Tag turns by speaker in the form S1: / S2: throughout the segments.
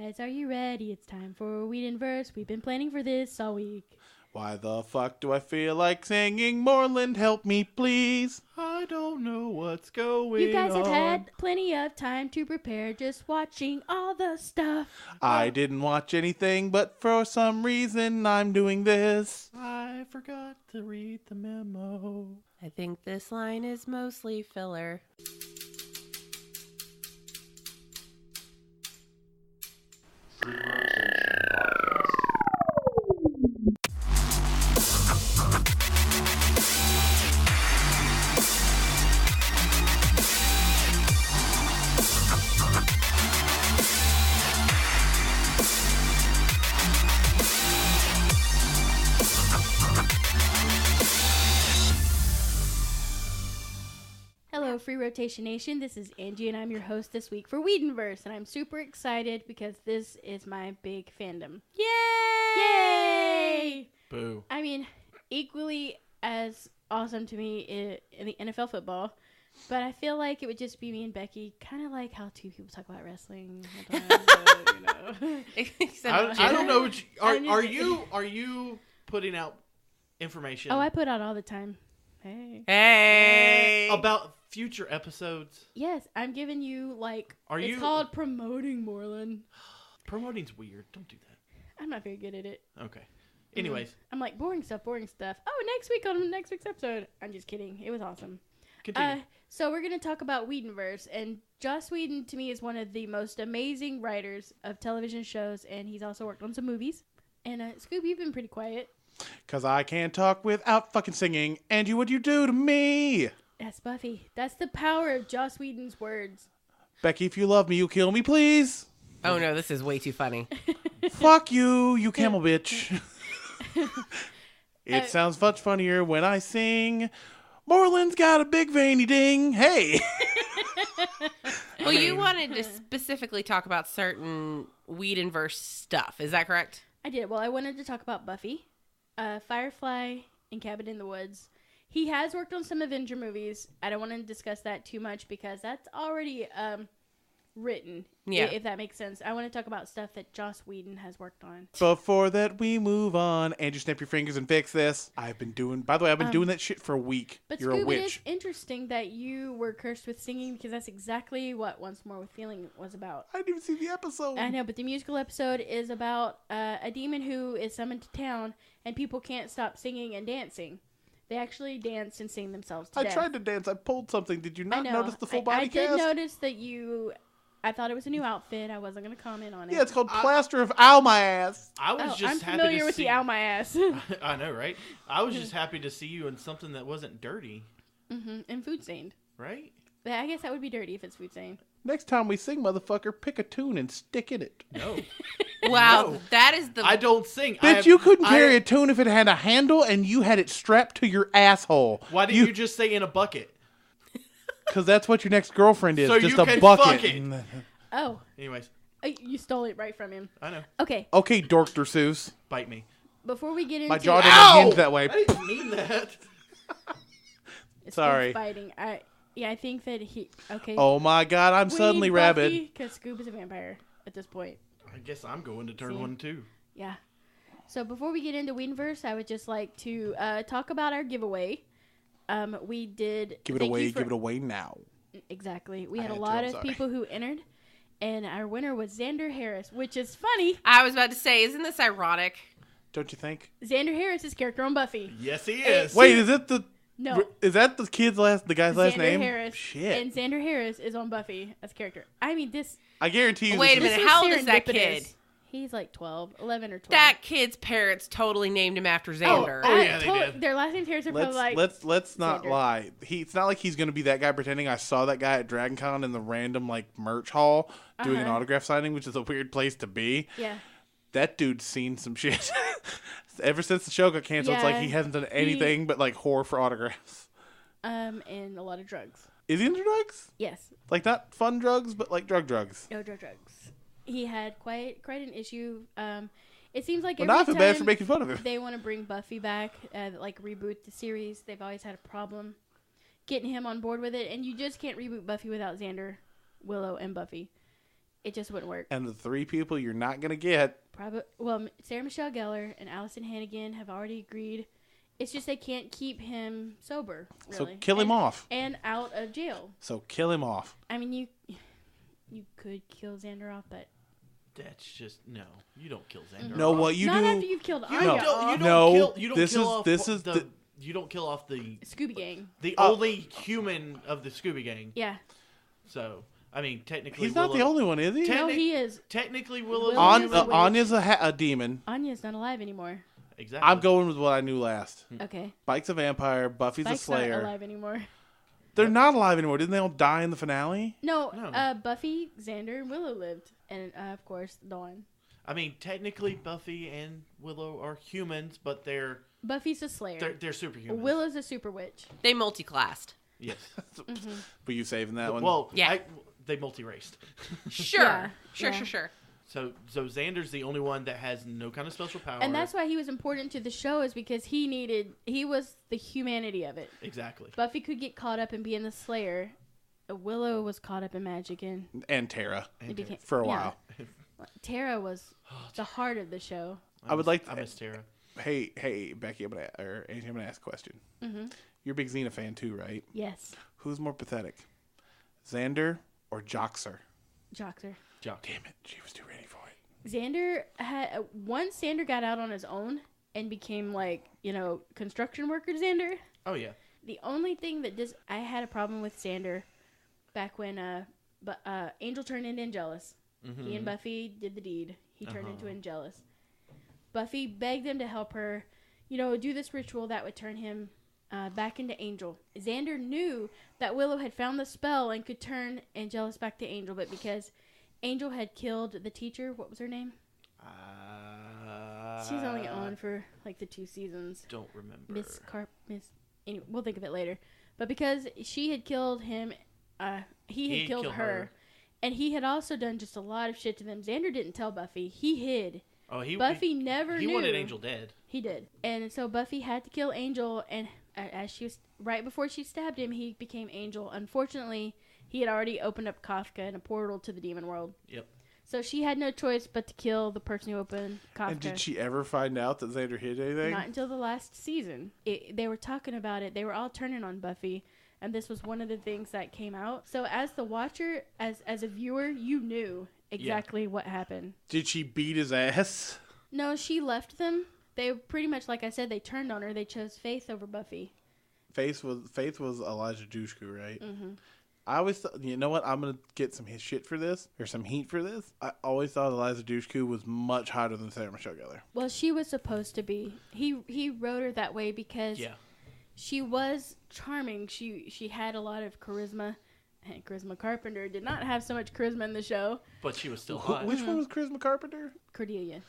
S1: Guys, are you ready? It's time for Whedonverse. We've been planning for this all week.
S2: Why the fuck do I feel like singing Moreland? Help me, please.
S3: I don't know what's going on.
S1: You guys have had plenty of time to prepare, just watching all the stuff.
S2: I didn't watch anything, but for some reason I'm doing this.
S3: I forgot to read the memo.
S4: I think this line is mostly filler.
S1: Hello, Free Rotation Nation. This is Angie, and I'm your host this week for Whedonverse, and I'm super excited because this is my big fandom.
S4: Yay!
S1: Yay!
S3: Boo.
S1: I mean, equally as awesome to me in the NFL football, but I feel like it would just be me and Becky, kind of like how two people talk about wrestling.
S3: I don't know. Are you putting out information?
S1: Oh, I put out all the time.
S4: Hey!
S3: About future episodes.
S1: Yes, I'm giving you it's
S3: you
S1: called promoting, Moreland.
S3: Promoting's weird. Don't do that.
S1: I'm not very good at it.
S3: Okay. Anyways,
S1: I'm like boring stuff. Oh, next week on next week's episode. I'm just kidding. It was awesome.
S3: continue.
S1: So we're gonna talk about Whedonverse, and Joss Whedon to me is one of the most amazing writers of television shows, and he's also worked on some movies. And Scoob, you've been pretty quiet.
S2: Cause I can't talk without fucking singing. Angie, what'd you do to me?
S1: That's Buffy. That's the power of Joss Whedon's words.
S2: Becky, if you love me, you kill me, please.
S4: Oh no, this is way too funny.
S2: Fuck you, you camel bitch. It sounds much funnier when I sing. Moreland's got a big veiny ding. Hey.
S4: Well, you wanted to specifically talk about certain Whedonverse stuff. Is that correct?
S1: I did. Well, I wanted to talk about Buffy, Firefly, and Cabin in the Woods. He has worked on some Avenger movies. I don't want to discuss that too much because that's already written, if that makes sense. I want to talk about stuff that Joss Whedon has worked on.
S2: Before that we move on, Andrew, snap your fingers and fix this. I've been doing that shit for a week.
S1: But
S2: You're
S1: Scooby,
S2: a witch.
S1: it's interesting that you were cursed with singing because that's exactly what Once More with Feeling was about.
S2: I didn't even see the episode.
S1: I know, but the musical episode is about a demon who is summoned to town and people can't stop singing and dancing. They actually dance and sing themselves to death.
S2: I tried to dance. I pulled something. Did you not notice the full body cast?
S1: I did notice that I thought it was a new outfit. I wasn't going to comment on it.
S2: Yeah, it's called Plaster of Ow My Ass.
S3: I was just
S1: I'm
S3: happy
S1: familiar
S3: to
S1: with
S3: see
S1: the Ow My Ass.
S3: I know, right? I was just happy to see you in something that wasn't dirty.
S1: Mm-hmm. And food stained.
S3: Right?
S1: Yeah, I guess that would be dirty if it's food stained.
S2: Next time we sing, motherfucker, pick a tune and stick in it.
S3: No.
S4: Wow,
S3: No.
S4: that is the...
S3: I don't sing.
S2: Bitch, you couldn't carry a tune if it had a handle and you had it strapped to your asshole.
S3: Why didn't you just say in a bucket?
S2: Because that's what your next girlfriend is.
S3: So
S2: just
S3: you
S2: a
S3: can
S2: bucket.
S3: fuck it.
S1: Oh.
S3: Anyways.
S1: You stole it right from him.
S3: I know.
S1: Okay.
S2: Okay, Dork Seuss.
S3: Bite me.
S1: Before we get into...
S2: My jaw didn't hinge that way.
S3: I didn't mean that.
S2: Sorry.
S1: Fighting. I think that he... Okay.
S2: Oh my god, I'm suddenly rabid.
S1: Because Scoob is a vampire at this point.
S3: I guess I'm going to turn 1 too.
S1: Yeah. So before we get into Whedonverse, I would just like to talk about our giveaway. We did...
S2: Give it away now.
S1: Exactly. We had a lot of people who entered, and our winner was Xander Harris, which is funny.
S4: I was about to say, isn't this ironic?
S2: Don't you think?
S1: Xander Harris is character on Buffy.
S3: Yes, he is.
S2: Wait, is it the...
S1: No.
S2: Is that the guy's last name?
S1: Harris.
S2: Shit.
S1: And Xander Harris is on Buffy as character. I mean, this...
S2: I guarantee you...
S4: Wait a minute, how old is that kid?
S1: He's like 12, 11 or 12.
S4: That kid's parents totally named him after Xander.
S3: Oh yeah, they did.
S1: Their last names Harris are probably like...
S2: Let's not
S1: Xander.
S2: lie. It's not like he's going to be that guy pretending I saw that guy at Dragon Con in the random merch hall doing an autograph signing, which is a weird place to be.
S1: Yeah.
S2: That dude's seen some shit. Ever since the show got canceled, it's like he hasn't done anything but whore for autographs.
S1: And a lot of drugs.
S2: Is he into drugs?
S1: Yes.
S2: Not fun drugs, but drugs.
S1: No drugs. He had quite an issue. It seems like
S2: now I feel bad for making fun of him.
S1: They want to bring Buffy back, reboot the series. They've always had a problem getting him on board with it, and you just can't reboot Buffy without Xander, Willow, and Buffy. it just wouldn't work.
S2: And the 3 people you're not going to get.
S1: Well, Sarah Michelle Gellar and Allison Hannigan have already agreed. It's just they can't keep him sober, really.
S2: So kill him off.
S1: And out of jail.
S2: So kill him off.
S1: I mean, you could kill Xander off, but...
S3: That's just... No, you don't kill Xander
S2: No,
S3: off.
S2: what you
S1: Not
S2: do...
S1: after you've killed
S3: You
S1: Anya
S3: don't,
S1: off.
S3: you don't kill off you don't kill off the
S1: Scooby Gang.
S3: the only human of the Scooby Gang.
S1: Yeah.
S3: So, I mean, technically...
S2: He's not the only one, is he?
S1: No, he is.
S3: Technically, Willow's...
S2: Anya's a demon.
S1: Anya's not alive anymore.
S3: Exactly.
S2: I'm going with what I knew last.
S1: Okay.
S2: Spike's a vampire. Buffy's a
S1: Spike's
S2: slayer.
S1: not alive anymore.
S2: They're not alive anymore. Didn't they all die in the finale?
S1: No.
S3: No.
S1: Buffy, Xander, and Willow lived. And, of course, Dawn.
S3: I mean, technically, Buffy and Willow are humans, but
S1: Buffy's a slayer.
S3: they're superhumans.
S1: Willow's a super witch.
S4: They multi-classed.
S3: Yes.
S2: Were you saving that one?
S3: Well,
S4: Yeah.
S3: They multi-raced.
S4: Sure.
S1: Yeah.
S4: Sure.
S3: So Xander's the only one that has no kind of special power.
S1: And that's why he was important to the show, is because he was the humanity of it.
S3: Exactly.
S1: Buffy could get caught up and be in the Slayer. Willow was caught up in magic and
S2: Tara
S1: it became,
S2: for a while.
S1: Tara was the heart of the show.
S2: I would like.
S3: I miss Tara.
S2: Hey, Becky, I'm gonna ask a question.
S1: Mm-hmm.
S2: You're a big Xena fan too, right?
S1: Yes.
S2: Who's more pathetic, Xander or Joxer?
S1: Joxer.
S2: Damn it, she was too ready for it.
S1: Xander had once Xander got out on his own and became construction worker Xander.
S3: Oh yeah.
S1: The only thing that I had a problem with Xander back when Angel turned into Angelus.
S3: Mm-hmm.
S1: He and Buffy did the deed. He turned into Angelus. Buffy begged them to help her, do this ritual that would turn him back into Angel. Xander knew that Willow had found the spell and could turn Angelus back to Angel, but because Angel had killed the teacher, what was her name? She's only on for the 2 seasons.
S3: Don't remember.
S1: Anyway, we'll think of it later. But because she had killed him, he had killed her. And he had also done just a lot of shit to them. Xander didn't tell Buffy. He hid. Buffy never knew.
S3: He wanted Angel dead.
S1: He did. And so Buffy had to kill Angel, and right before she stabbed him, he became Angel. Unfortunately, he had already opened up Kafka in a portal to the demon world.
S3: Yep.
S1: So she had no choice but to kill the person who opened Kafka.
S2: And did she ever find out that Xander hid anything?
S1: Not until the last season. They were talking about it. They were all turning on Buffy, and this was one of the things that came out. So as the watcher, as a viewer, you knew exactly what happened.
S2: Did she beat his ass?
S1: No, she left them. They pretty much, like I said, they turned on her. They chose Faith over Buffy.
S2: Faith was Elijah Dushku, right?
S1: Mm-hmm.
S2: I always thought, you know what? I'm gonna get some shit for this, or some heat for this. I always thought Eliza Dushku was much hotter than Sarah Michelle Gellar.
S1: Well, she was supposed to be. He wrote her that way because she was charming. She had a lot of charisma. And Charisma Carpenter did not have so much charisma in the show.
S3: But she was still hot.
S2: Which one was Charisma Carpenter?
S1: Cordelia.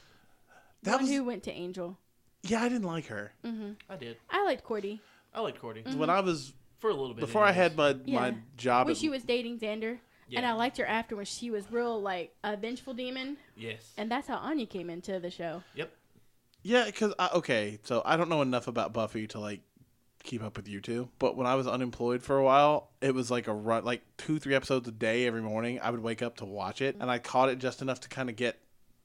S2: That
S1: one who went to Angel.
S2: Yeah, I didn't like her.
S1: Mm-hmm.
S3: I did.
S1: I liked Cordy.
S3: I liked Cordy.
S1: Mm-hmm.
S2: When I was...
S3: For a little bit.
S2: Before I had my job...
S1: When she was dating Xander. Yeah. And I liked her after when she was real, a vengeful demon.
S3: Yes.
S1: And that's how Anya came into the show.
S3: Yep.
S2: Yeah, because... so I don't know enough about Buffy to, keep up with you two. But when I was unemployed for a while, it was a run, 2-3 episodes a day every morning. I would wake up to watch it. And I caught it just enough to kind of get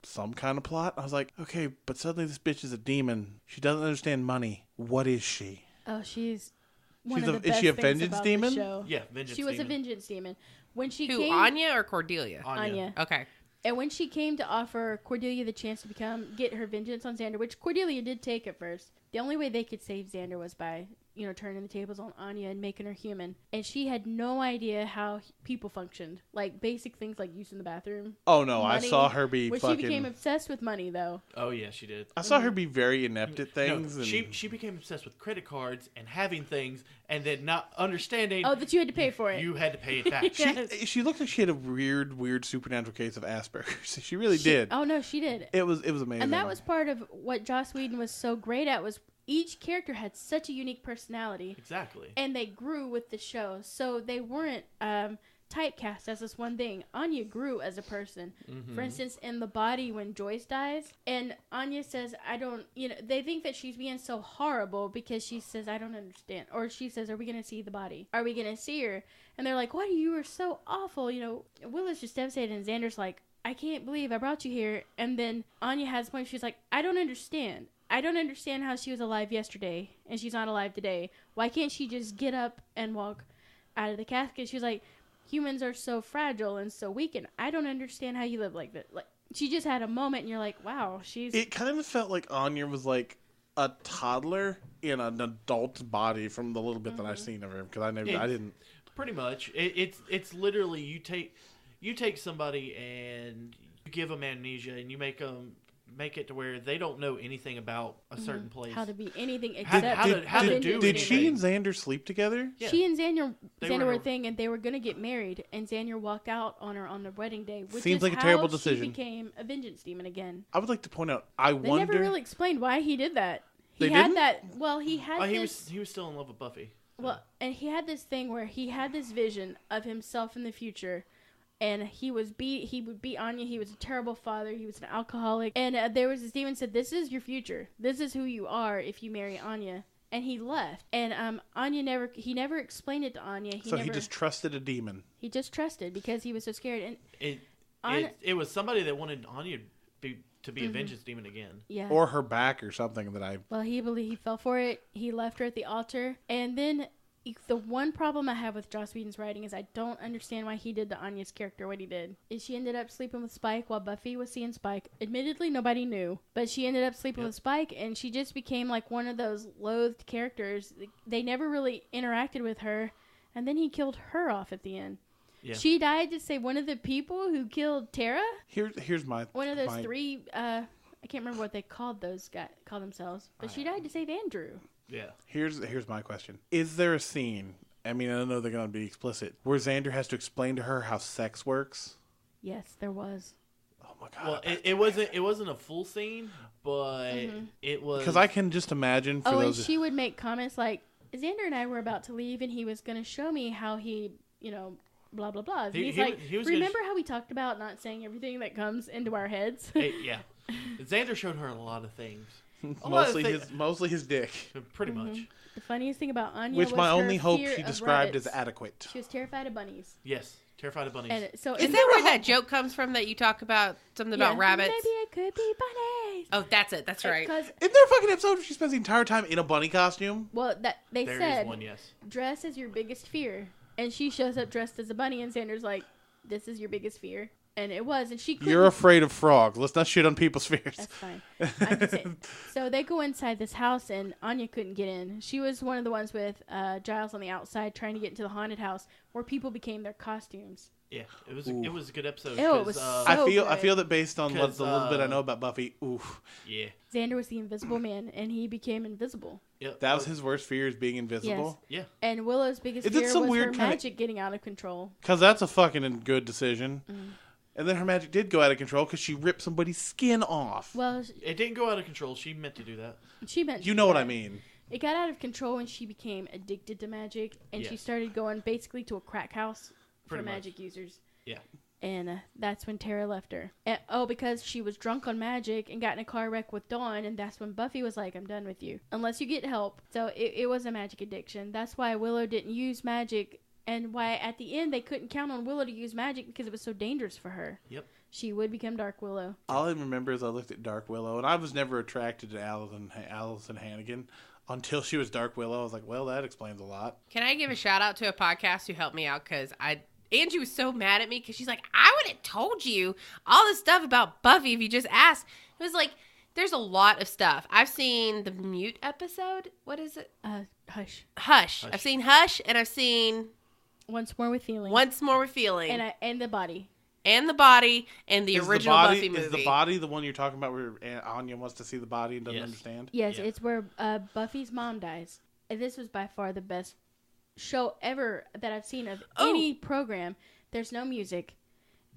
S2: some kind of plot. I was like, okay, but suddenly this bitch is a demon. She doesn't understand money. What is she?
S1: Oh, she's
S2: is she a vengeance demon?
S3: Yeah, vengeance demon.
S1: She was a vengeance demon. When she
S4: came, Anya or Cordelia?
S1: Anya.
S4: Okay.
S1: And when she came to offer Cordelia the chance to get her vengeance on Xander, which Cordelia did take at first, the only way they could save Xander was by, turning the tables on Anya and making her human. And she had no idea how people functioned. Basic things like using the bathroom.
S2: Oh, no.
S1: Money.
S2: I saw her be
S1: She became obsessed with money, though.
S3: Oh, yeah, she did.
S2: I saw her be very inept at things.
S3: No, she became obsessed with credit cards and having things and then not understanding...
S1: Oh, that you had to pay for it.
S3: You had to pay it back.
S1: Yes.
S2: She looked like she had a weird supernatural case of Asperger's. She really did.
S1: Oh, no, she did.
S2: It was amazing.
S1: And that was part of what Joss Whedon was so great at, was each character had such a unique personality.
S3: Exactly.
S1: And they grew with the show. So they weren't typecast as this one thing. Anya grew as a person. For instance, in The Body, when Joyce dies, and Anya says, I don't, they think that she's being so horrible because she says, I don't understand. Or she says, are we going to see the body? Are we going to see her? And they're like, what? You were so awful. Willow's just devastated, and Xander's like, I can't believe I brought you here. And then Anya has a point. She's like, I don't understand. I don't understand how she was alive yesterday and she's not alive today. Why can't she just get up and walk out of the casket? She was like, humans are so fragile and so weak, and I don't understand how you live like that. Like, she just had a moment, and you're like, wow, she's...
S2: It kind of felt like Anya was like a toddler in an adult's body from the little bit that I've seen of her, because I didn't...
S3: Pretty much. It's literally, you take somebody and you give them amnesia, and you make it to where they don't know anything about a certain place.
S1: How to be anything except...
S3: How to do
S2: Did
S3: anything.
S2: she and Xander sleep together?
S1: Yeah. She and Xander were a thing, and they were going to get married, and Xander walked out on her on their wedding day, which
S2: seems
S1: is
S2: like a
S1: how
S2: terrible
S1: she
S2: decision.
S1: became a vengeance demon again.
S2: I would like to point out,
S1: They never really explained why he did that. He was
S3: still in love with Buffy. So.
S1: Well, and he had this thing where he had this vision of himself in the future, and he would beat Anya. He was a terrible father. He was an alcoholic. And there was this demon said, this is your future. This is who you are if you marry Anya. And he left. And Anya never explained it to Anya.
S2: He just trusted a demon.
S1: He just trusted because he was so scared. And
S3: it was somebody that wanted Anya to be a vengeance demon again.
S1: Yeah.
S2: Or her back or something that I...
S1: Well, he fell for it. He left her at the altar. And then... The one problem I have with Joss Whedon's writing is I don't understand why he did to Anya's character what he did. Is she ended up sleeping with Spike while Buffy was seeing Spike. Admittedly, nobody knew. But she ended up sleeping with Spike, and she just became like one of those loathed characters. They never really interacted with her, and then he killed her off at the end. Yeah. She died to save one of the people who killed Tara.
S2: Here's my...
S1: One of those three... I can't remember what they called themselves. But she died to save Andrew.
S3: Yeah.
S2: Here's my question. Is there a scene, I mean, I know they're going to be explicit, where Xander has to explain to her how sex works?
S1: Yes, there was.
S2: Oh my God.
S3: Well, it wasn't a full scene, but it was...
S2: Because I can just imagine for those...
S1: and she would make comments like, Xander and I were about to leave, and he was going to show me how he, blah, blah, blah. He's like, remember how we talked about not saying everything that comes into our heads?
S3: Yeah. Xander showed her a lot of things.
S2: Mostly his dick.
S3: Pretty much.
S1: The funniest thing about Anya
S2: was my only hope
S1: she
S2: described as adequate.
S1: She was terrified of bunnies.
S3: Yes, terrified of bunnies.
S1: And so
S4: is that where that joke comes from that you talk about something about rabbits?
S1: Maybe it could be bunnies.
S4: Oh, that's it. That's right.
S2: Isn't there a fucking episode where she spends the entire time in a bunny costume?
S1: Well, they
S3: there
S1: said
S3: is one, yes.
S1: Dress is your biggest fear, and she shows up dressed as a bunny, and Xander's like, "This is your biggest fear." And it was, and she couldn't...
S2: You're afraid of frogs. Let's not shit on people's fears.
S1: That's fine. I'm just saying. So they go inside this house, and Anya couldn't get in. She was one of the ones with Giles on the outside trying to get into the haunted house where people became their costumes.
S3: Yeah, it was a good episode.
S1: It was so
S2: I feel that based on the little bit I know about Buffy, oof.
S3: Yeah.
S1: Xander was the invisible man, and he became invisible.
S3: Yep.
S2: That was his worst fear, is being invisible?
S1: Yes. Yeah. And Willow's biggest
S2: fear
S1: was her magic getting out of control.
S2: Because that's a fucking good decision. And then her magic did go out of control because she ripped somebody's skin off.
S1: Well,
S3: it didn't go out of control. She meant to do that.
S2: You know what I mean.
S1: It got out of control when she became addicted to magic, and she started going basically to a crack house for magic users.
S3: Yeah.
S1: And that's when Tara left her. And, because she was drunk on magic and got in a car wreck with Dawn, and that's when Buffy was like, I'm done with you. Unless you get help. So it was a magic addiction. That's why Willow didn't use magic. And why, at the end, they couldn't count on Willow to use magic because it was so dangerous for her.
S3: Yep.
S1: She would become Dark Willow.
S2: All I remember is I looked at Dark Willow, and I was never attracted to Allison Hannigan until she was Dark Willow. I was like, well, that explains a lot.
S4: Can I give a shout out to a podcast who helped me out? Because Angie was so mad at me because she's like, I would have told you all this stuff about Buffy if you just asked. It was like, there's a lot of stuff. I've seen the Mute episode. What is it? Hush. I've seen Hush, and I've seen...
S1: Once More with Feeling. And The Body.
S4: And The Body, and the original Buffy movie.
S2: Is The Body the one you're talking about where Anya wants to see the body and doesn't understand?
S1: Yes, it's where Buffy's mom dies. And this was by far the best show ever that I've seen of any program. There's no music.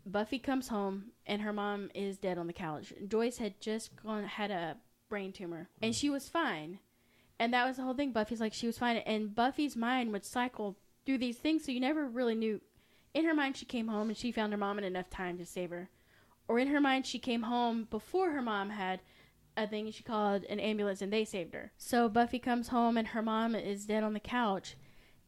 S1: Buffy comes home, and her mom is dead on the couch. Joyce had just had a brain tumor, and she was fine. And that was the whole thing. Buffy's like, she was fine. And Buffy's mind would cycle through these things, so you never really knew in her mind she came home and she found her mom in enough time to save her. Or in her mind she came home before her mom had a thing she called an ambulance and they saved her. So Buffy comes home and her mom is dead on the couch.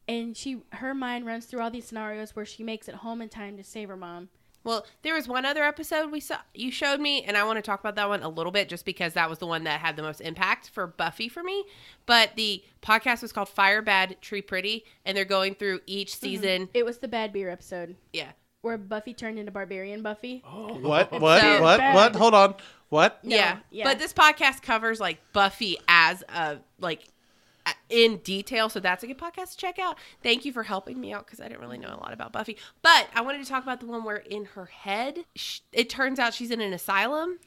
S1: And her mind runs through all these scenarios where she makes it home in time to save her mom.
S4: Well, there was one other episode you showed me, and I want to talk about that one a little bit just because that was the one that had the most impact for Buffy for me. But the podcast was called Fire Bad, Tree Pretty, and they're going through each season.
S1: Mm-hmm. It was the Bad Beer episode.
S4: Yeah.
S1: Where Buffy turned into Barbarian Buffy.
S3: Oh.
S2: What?
S1: So
S2: What?
S1: bad.
S2: What? Hold on. What?
S1: No,
S4: Yeah.
S1: yeah.
S4: But this podcast covers like Buffy as a in detail, so that's a good podcast to check out. Thank you for helping me out because I didn't really know a lot about Buffy. But I wanted to talk about the one where in her head, it turns out she's in an asylum.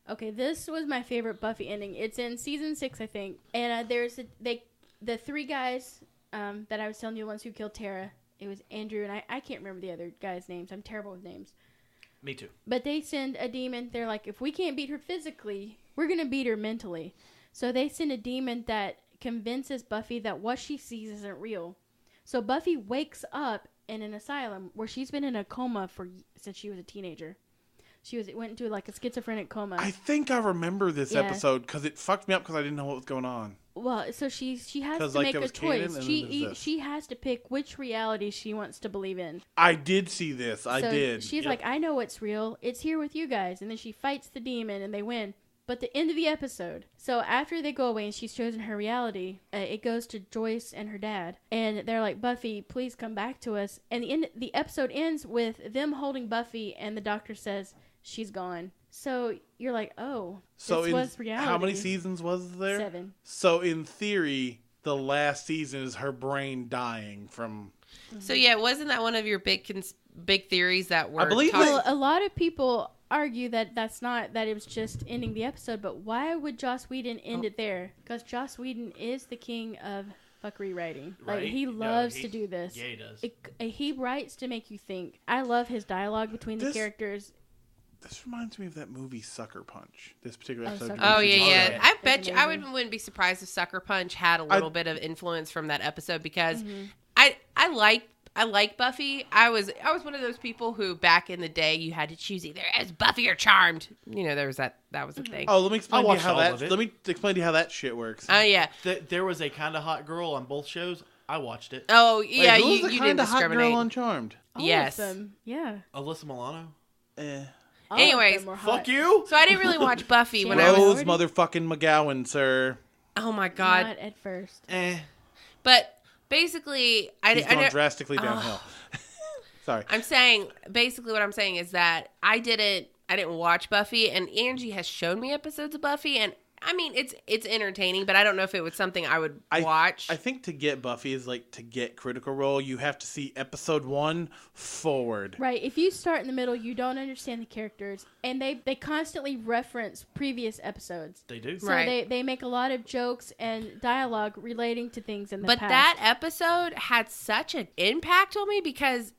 S1: Okay, this was my favorite Buffy ending. It's in season 6, I think. And the 3 guys that I was telling you, the ones who killed Tara. It was Andrew, and I can't remember the other guys' names. I'm terrible with names.
S3: Me too.
S1: But they send a demon. They're like, if we can't beat her physically, we're going to beat her mentally. So they send a demon that convinces Buffy that what she sees isn't real. So Buffy wakes up in an asylum where she's been in a coma since she was a teenager. Went into like a schizophrenic coma.
S2: I think I remember this
S1: Yeah.
S2: episode because it fucked me up because I didn't know what was going on.
S1: Well, so she has
S2: 'Cause,
S1: to
S2: like,
S1: make
S2: there
S1: a
S2: was canon
S1: choice.
S2: and then there's this.
S1: She has to pick which reality she wants to believe in.
S2: I did see this. I
S1: So
S2: did.
S1: She's
S3: Yep.
S1: like, I know what's real. It's here with you guys. And then she fights the demon and they win. But the end of the episode, so after they go away and she's chosen her reality, it goes to Joyce and her dad. And they're like, Buffy, please come back to us. And the episode ends with them holding Buffy and the doctor says, she's gone. So you're like, oh,
S2: So
S1: this was reality.
S2: how many seasons was there?
S1: 7.
S2: So in theory, the last season is her brain dying from.
S4: So yeah, wasn't that one of your big theories that were?
S2: I believe
S1: Well, a lot of people argue that it was just ending the episode, but why would Joss Whedon end it there? Because Joss Whedon is the king of fuckery writing. Like,
S3: Right?
S1: he
S3: No,
S1: loves to do this.
S3: Yeah, he does.
S1: He writes to make you think. I love his dialogue between the
S2: This-
S1: characters.
S2: This reminds me of that movie Sucker Punch. This particular
S1: Oh,
S2: episode.
S1: Sucker
S4: Oh
S1: Punch.
S4: yeah,
S3: Oh,
S4: yeah.
S3: yeah.
S4: I bet
S1: That's
S4: you I
S1: amazing.
S4: wouldn't be surprised if Sucker Punch had a little bit of influence from that episode because
S1: Mm-hmm.
S4: I like Buffy. I was one of those people who back in the day you had to choose either as Buffy or Charmed. You know, there was that was a thing.
S2: Oh, let me explain to you
S3: watched
S2: how
S3: all
S2: that.
S3: of it.
S2: Let me explain to you how that shit works.
S4: Oh yeah.
S3: There was a kind of hot girl on both shows. I watched it.
S4: Oh
S2: Wait,
S4: yeah.
S2: who was
S4: you
S2: the
S4: didn't
S2: kind of hot
S4: discriminate.
S2: girl on Charmed?
S1: All
S4: Yes.
S1: of them. Yeah.
S3: Alyssa Milano.
S1: All
S4: Anyways,
S1: of them were hot.
S3: Fuck you.
S4: So I didn't really watch Buffy when
S1: Shame.
S4: I was.
S2: Rose motherfucking McGowan, sir.
S4: Oh my god.
S1: Not at first.
S4: But basically,
S2: He's gone drastically downhill. Sorry.
S4: I'm saying basically what I'm saying is that I didn't watch Buffy, and Angie has shown me episodes of Buffy, and I mean it's entertaining, but I don't know if it was something I would watch.
S2: I think to get Buffy is like to get Critical Role, you have to see episode 1 forward.
S1: Right. If you start in the middle, you don't understand the characters, and they constantly reference previous episodes.
S3: They do.
S1: So
S4: Right.
S1: they make a lot of jokes and dialogue relating to things in the
S4: But
S1: past.
S4: that episode had such an impact on me because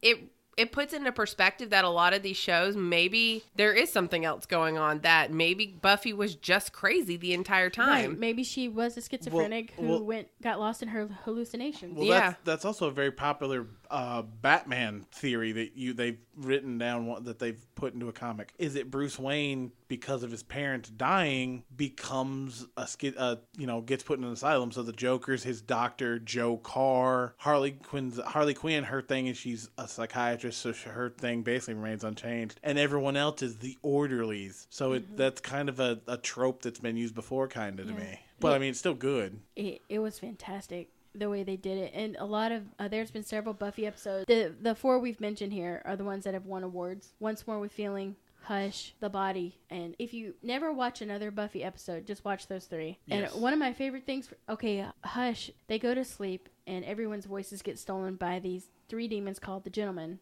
S4: it puts into perspective that a lot of these shows, maybe there is something else going on, that maybe Buffy was just crazy the entire time.
S1: Right. Maybe she was a schizophrenic who got lost in her hallucinations.
S2: Well,
S4: Yeah.
S2: that's also a very popular Batman theory that they've written down, that they've put into a comic. Is it Bruce Wayne, because of his parents dying, becomes gets put in an asylum? So the Joker's his doctor, Joe Carr, Harley Quinn. Her thing is she's a psychiatrist, so her thing basically remains unchanged, and everyone else is the orderlies. So that's kind of a trope that's been used before, kind of to me. But I mean, it's still good.
S1: It was fantastic the way they did it, and a lot of there's been several Buffy episodes. The 4 we've mentioned here are the ones that have won awards. Once More with Feeling, Hush, The Body, and if you never watch another Buffy episode, just watch those 3.
S3: Yes.
S1: And one of my favorite things, Hush, they go to sleep and everyone's voices get stolen by these 3 demons called the Gentlemen.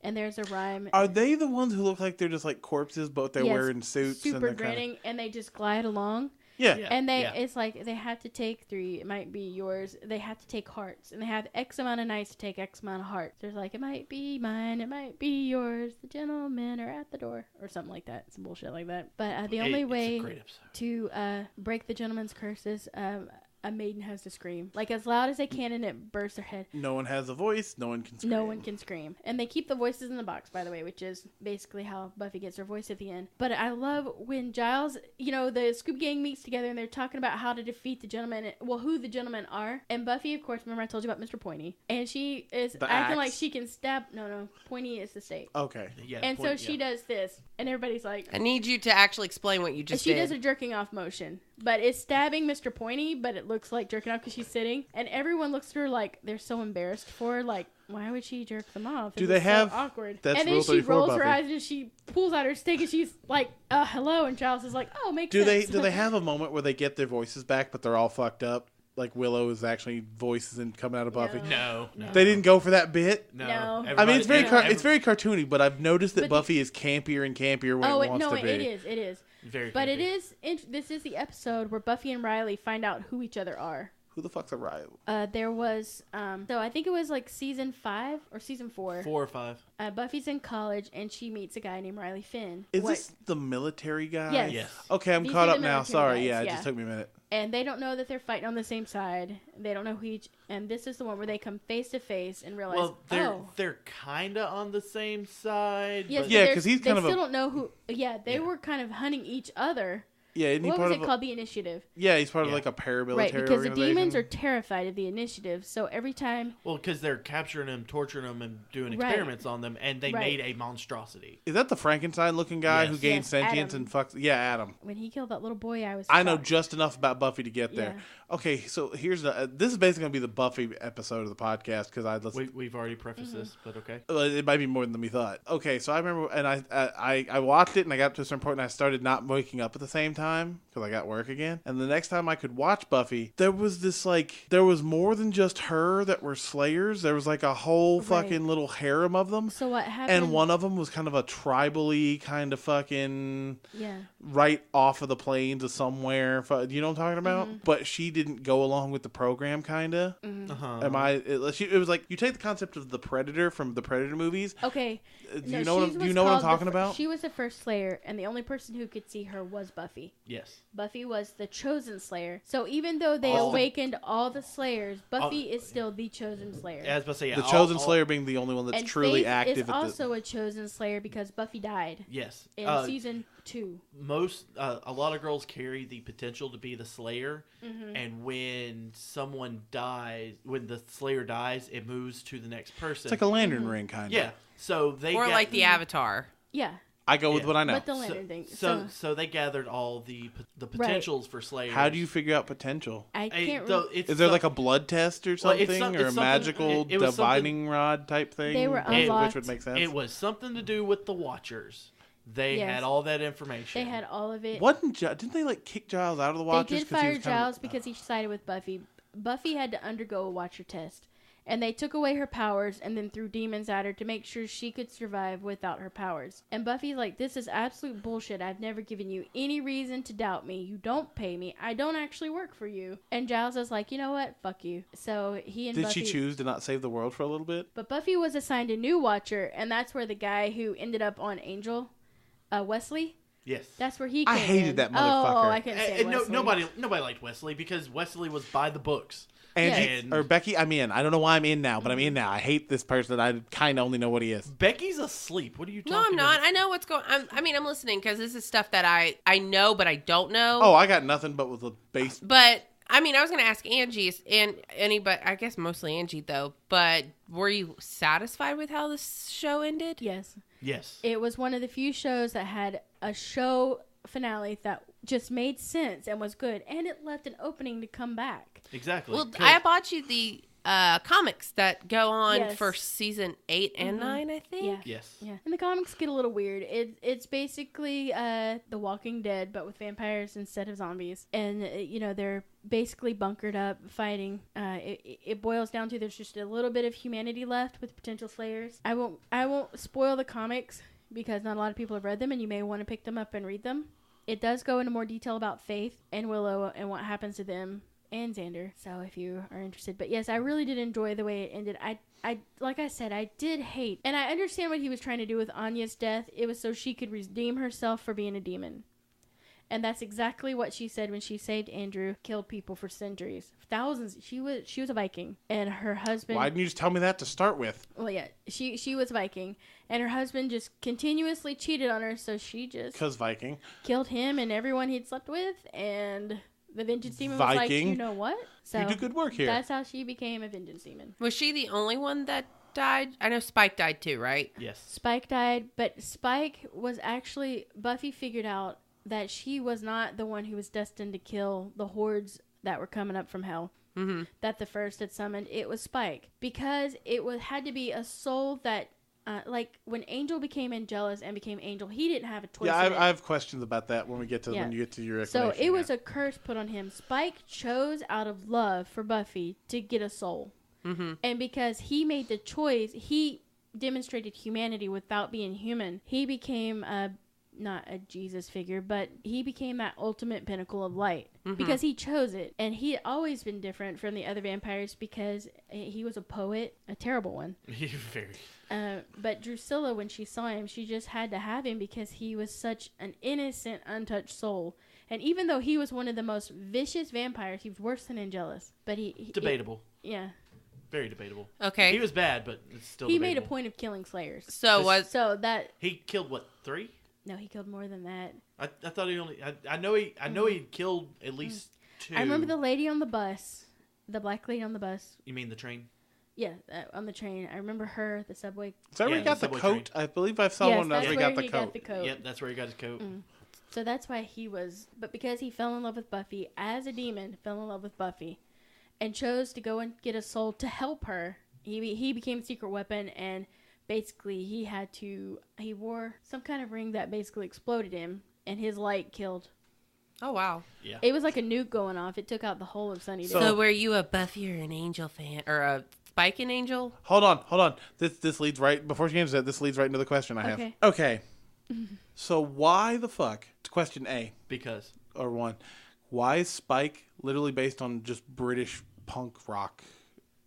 S1: And there's a rhyme.
S2: Are they the ones who look like they're just like corpses, but they're
S1: Yes,
S2: wearing suits?
S1: super
S2: and they're
S1: grinning, and they just glide along.
S2: Yeah.
S3: Yeah.
S1: And it's like they have to take 3. It might be yours. They have to take hearts, and they have X amount of nights to take X amount of hearts. There's like, it might be mine, it might be yours. The gentlemen are at the door, or something like that. Some bullshit like that. But the only
S3: It's a
S1: way
S3: great episode.
S1: to break the gentleman's curses, a maiden has to scream. Like, as loud as they can, and it bursts their head.
S2: No one has a voice. No one can scream.
S1: No one can scream. And they keep the voices in the box, by the way, which is basically how Buffy gets her voice at the end. But I love when Giles, the Scooby Gang meets together, and they're talking about how to defeat the gentlemen, who the gentlemen are. And Buffy, of course, remember I told you about Mr. Pointy. And she is acting like she can stab. No, Pointy is the state.
S2: Okay.
S3: Yeah.
S1: And so she does this, and everybody's like,
S4: I need you to actually explain what you just
S1: she
S4: did.
S1: does a jerking off motion, but it's stabbing Mr. Pointy, but it looks like jerking off because she's sitting, and everyone looks at her like they're so embarrassed for her, like, why would she jerk them off?
S2: Do they have
S1: so awkward?
S2: That's
S1: and then
S2: Rule
S1: she
S2: 34,
S1: rolls her
S2: Buffy.
S1: eyes and she pulls out her stick and she's like, hello, and Giles is like, oh, makes
S2: Do
S1: sense.
S2: they have a moment where they get their voices back, but they're all fucked up? Like Willow is actually voices and coming out of Buffy.
S3: No.
S2: They didn't go for that bit.
S1: No.
S2: I mean, it's very
S1: No.
S2: it's very cartoony, but I've noticed that
S1: But
S2: Buffy is campier and campier when it wants to be.
S1: It is.
S3: Very.
S1: But
S3: creepy.
S1: it is. This is the episode where Buffy and Riley find out who each other are.
S2: Who the fuck's a Riley?
S1: There was, so I think it was like season 5 or season 4.
S3: 4 or 5.
S1: Buffy's in college and she meets a guy named Riley Finn.
S2: Is this the military guy?
S1: Yes.
S3: Yes.
S2: Okay, I'm
S1: These
S2: caught
S1: are
S2: up
S1: the
S2: now.
S1: military
S2: Sorry,
S1: guys,
S2: yeah, it
S1: yeah.
S2: just took me a minute.
S1: And they don't know that they're fighting on the same side. They don't know who each. And this is the one where they come face to face and realize,
S3: Well, they're kind of on the same side.
S1: yes,
S3: but
S2: Yeah,
S1: but
S2: 'cause he's kind
S1: they
S2: of a-
S1: still don't know who. Yeah, they
S3: Yeah.
S1: were kind of hunting each other.
S2: Yeah, isn't he
S1: What
S2: part
S1: was
S2: of
S1: it called? The Initiative.
S2: Yeah, he's part of
S3: Yeah.
S2: like a paramilitary
S1: Right, because the
S2: organization.
S1: demons are terrified of the Initiative. So every time.
S3: Well, because they're capturing them, torturing them, and doing
S1: Right.
S3: experiments on them, and they
S1: Right.
S3: made a monstrosity.
S2: Is that the Frankenstein-looking guy
S3: Yes.
S2: who gains
S1: Yes,
S2: sentience
S1: Adam.
S2: and fucks? Yeah, Adam.
S1: When he killed that little boy, I was.
S2: I know
S1: shocked.
S2: just enough about Buffy to get there. Okay, so here's this is basically gonna be the Buffy episode of the podcast because I listened.
S3: We've already prefaced this, but okay.
S2: It might be more than we thought. Okay, so I remember, and I watched it, and I got to a certain point, and I started not waking up at the same time because I got work again. And the next time I could watch Buffy, there was this there was more than just her that were Slayers. There was like a whole
S1: Right.
S2: fucking little harem of them.
S1: So what happened?
S2: And one of them was kind of a tribal-y kind of fucking
S1: Yeah.
S2: right off of the plains of somewhere. You know what I'm talking about?
S1: Mm-hmm.
S2: But she didn't go along with the program, kind of.
S3: Uh-huh.
S2: It was like you take the concept of the Predator from the Predator movies.
S1: Okay.
S2: Do you know what I'm talking about?
S1: She was the first Slayer, and the only person who could see her was Buffy.
S3: Yes.
S1: Buffy was the chosen Slayer. So even though they
S3: All-
S1: awakened all the Slayers, Buffy is still the chosen Slayer.
S3: I was about to say, yeah,
S2: The chosen Slayer being the only one that's
S1: and
S2: truly
S1: Faith
S2: active.
S1: is also a chosen Slayer because Buffy died
S3: Yes.
S1: in season 2.
S3: A lot of girls carry the potential to be the Slayer,
S1: Mm-hmm.
S3: and when the Slayer dies, it moves to the next person.
S2: It's like a lantern ring, kind of.
S3: yeah. So they
S4: Or like the Avatar.
S1: Yeah,
S2: I go with
S3: Yeah.
S2: what I know.
S1: but the lantern thing.
S3: So they gathered all the potentials for Slayers.
S2: How do you figure out potential?
S1: I can't.
S2: Is there like a blood test or
S3: Well,
S2: something,
S3: it's some-
S2: or
S3: it's
S2: a
S3: something-
S2: magical
S3: it was
S2: divining rod type thing?
S1: They were
S2: Which
S1: unlocked.
S2: would make sense.
S3: It was something to do with the Watchers. They
S1: Yes.
S3: had all that information.
S1: They had all of it.
S2: Didn't they kick Giles out of the
S1: They
S2: Watchers?
S1: did
S2: 'cause he
S1: fire
S2: was kind of-
S1: Giles because he sided with Buffy. Buffy had to undergo a Watcher test, and they took away her powers and then threw demons at her to make sure she could survive without her powers. And Buffy's like, this is absolute bullshit. I've never given you any reason to doubt me. You don't pay me. I don't actually work for you. And Giles is like, you know what? Fuck you. So he and
S2: Did
S1: Buffy...
S2: she choose to not save the world for a little bit?
S1: But Buffy was assigned a new Watcher, and that's where the guy who ended up on Angel, Wesley,
S3: Yes.
S1: that's where he came
S2: I hated
S1: in.
S2: that
S1: Oh,
S2: motherfucker.
S1: I couldn't say Wesley.
S3: Nobody liked Wesley because Wesley was by the books.
S2: Angie,
S3: Yes.
S2: or Becky, I'm in. I don't know why I'm in now, but I'm in now. I hate this person. I kind of only know what he is.
S3: Becky's asleep. What are you talking
S4: No, I'm not.
S3: about?
S4: I know what's going. I'm listening because this is stuff that I know, but I don't know.
S2: Oh, I got nothing but with the base.
S4: But I was going to ask Angie and anybody. I guess mostly Angie though. But were you satisfied with how this show ended?
S1: Yes.
S3: Yes.
S1: It was one of the few shows that had a show finale that just made sense and was good, and it left an opening to come back.
S3: Exactly.
S4: Well,
S3: 'Cause-
S4: I bought you the comics that go on
S1: Yes.
S4: for season 8 and 9, I think.
S1: Yeah.
S3: Yes.
S1: Yeah. And the comics get a little weird. It's basically The Walking Dead, but with vampires instead of zombies. And, they're basically bunkered up fighting. It boils down to there's just a little bit of humanity left with potential slayers. I won't spoil the comics because not a lot of people have read them, and you may want to pick them up and read them. It does go into more detail about Faith and Willow and what happens to them and Xander. So if you are interested. But yes, I really did enjoy the way it ended. I like I said, I did hate, and I understand what he was trying to do with Anya's death. It was so she could redeem herself for being a demon. And that's exactly what she said when she saved Andrew, killed people for centuries. Thousands. She was a Viking. And her husband...
S2: Why didn't you just tell me that to start with?
S1: Well, yeah. She was Viking. And her husband just continuously cheated on her, so she just...
S2: Because Viking.
S1: Killed him and everyone he'd slept with, and the vengeance demon was like, you know what? So
S2: you do good work here.
S1: That's how she became a vengeance demon.
S4: Was she the only one that died? I know Spike died too, right?
S3: Yes.
S1: Spike died, but Spike was actually... Buffy figured out that she was not the one who was destined to kill the hordes that were coming up from hell.
S4: Mm-hmm.
S1: That the first had summoned. It was Spike. Because it had to be a soul that... like when Angel became Angelus and became Angel, he didn't have a choice.
S2: Yeah, I have questions about that when you get to your explanation.
S1: So it was a curse put on him. Spike chose out of love for Buffy to get a soul, and because he made the choice, he demonstrated humanity without being human. He became not a Jesus figure, but he became that ultimate pinnacle of light because he chose it, and he had always been different from the other vampires because he was a poet, a terrible one.
S3: Very.
S1: But Drusilla, when she saw him, she just had to have him because he was such an innocent, untouched soul. And even though he was one of the most vicious vampires, he was worse than Angelus. But he
S3: debatable.
S1: Yeah.
S3: Very debatable.
S4: Okay.
S3: He was bad, but it's still
S1: He
S3: debatable.
S1: made a point of killing slayers.
S4: So
S1: that
S3: he killed what, 3?
S1: No, he killed more than that.
S3: I thought he only. I know he killed at least 2.
S1: I remember the lady on the bus, the black lady on the bus.
S3: You mean the train?
S1: Yeah, on the train. I remember her, the subway.
S2: Is that where he got the
S3: subway
S2: coat?
S3: train.
S2: I believe I saw one
S1: that's
S2: where
S1: where
S2: he got the coat.
S3: Yep, that's where he got his coat.
S1: So that's why he was... But because he fell in love with Buffy, as a demon, fell in love with Buffy, and chose to go and get a soul to help her, he became a secret weapon, and basically he wore some kind of ring that basically exploded him, and his light killed.
S4: Oh, wow.
S3: Yeah.
S1: It was like a nuke going off. It took out the whole of Sunnydale.
S4: So were you a Buffy or an Angel fan? Or a Spike and Angel?
S2: Hold on. This leads right... Before she answers that, this leads right into the question I have. Okay. So why the fuck... Question A.
S3: Because.
S2: Or 1. Why is Spike literally based on just British punk rock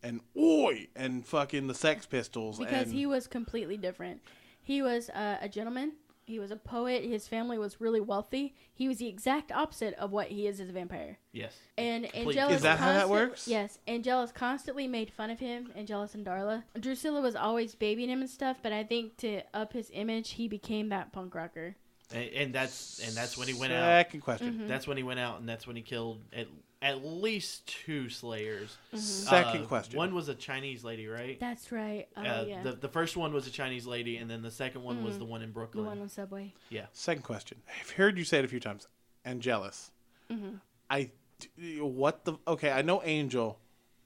S2: and oi and fucking the Sex Pistols?
S1: Because he was completely different. He was a gentleman. He was a poet. His family was really wealthy. He was the exact opposite of what he is as a vampire.
S3: Yes.
S1: And
S3: Complete.
S1: Angelus...
S2: Is that how that works?
S1: Yes. Angelus constantly made fun of him, Angelus and Darla. Drusilla was always babying him and stuff, but I think to up his image, he became that punk rocker.
S3: And that's when he went out.
S2: Second question.
S3: That's when he went out, and that's when he killed at least 2 slayers.
S2: Second question.
S3: One was a Chinese lady, right?
S1: That's right. Yeah.
S3: The first one was a Chinese lady, and then the second one was the one in Brooklyn.
S1: The one on Subway.
S3: Yeah.
S2: Second question. I've heard you say it a few times. Angelus. Okay, I know Angel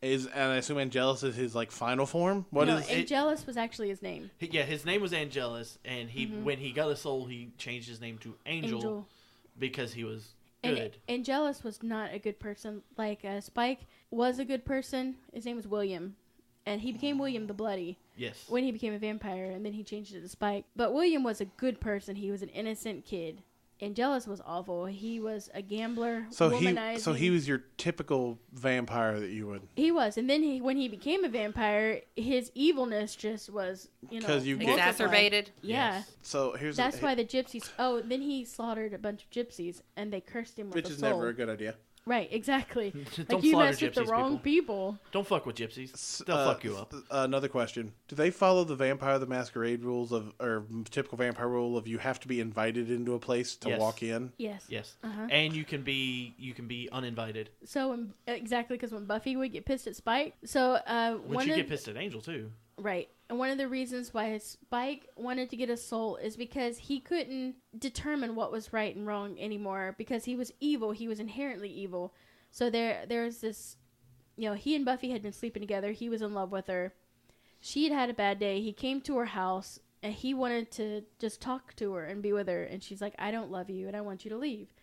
S2: is, and I assume Angelus is his like final form.
S1: Angelus was actually his name.
S3: Yeah, his name was Angelus, and when he got a soul, he changed his name to Angel. Because he was good.
S1: And Angelus was not a good person. Like Spike was a good person. His name was William. And he became William the Bloody.
S3: Yes.
S1: When he became a vampire, and then he changed it to Spike. But William was a good person. He was an innocent kid. Angelus was awful. He was a gambler, womanizing.
S2: So he was your typical vampire that you would...
S1: He was. And then when he became a vampire, his evilness just was,
S4: exacerbated.
S1: Yeah.
S3: Yes.
S2: So
S1: That's why the gypsies... Oh, then he slaughtered a bunch of gypsies, and they cursed him with
S2: which
S1: a
S2: is
S1: soul.
S2: never a good idea.
S1: Right, exactly.
S3: Don't
S1: Like you
S3: slaughter
S1: messed with the
S3: gypsies,
S1: wrong people.
S3: Don't fuck with gypsies. They'll fuck you up.
S2: Another question. Do they follow the Vampire the Masquerade rules or typical vampire rule of you have to be invited into a place to walk in?
S1: Yes.
S3: Yes. And you can be uninvited.
S1: So exactly, because when Buffy would get pissed at Spike, so
S3: When she get pissed at Angel too.
S1: Right. And one of the reasons why Spike wanted to get a soul is because he couldn't determine what was right and wrong anymore because he was evil. He was inherently evil. So there's this, he and Buffy had been sleeping together. He was in love with her. She had had a bad day. He came to her house and he wanted to just talk to her and be with her. And she's like, I don't love you and I want you to leave.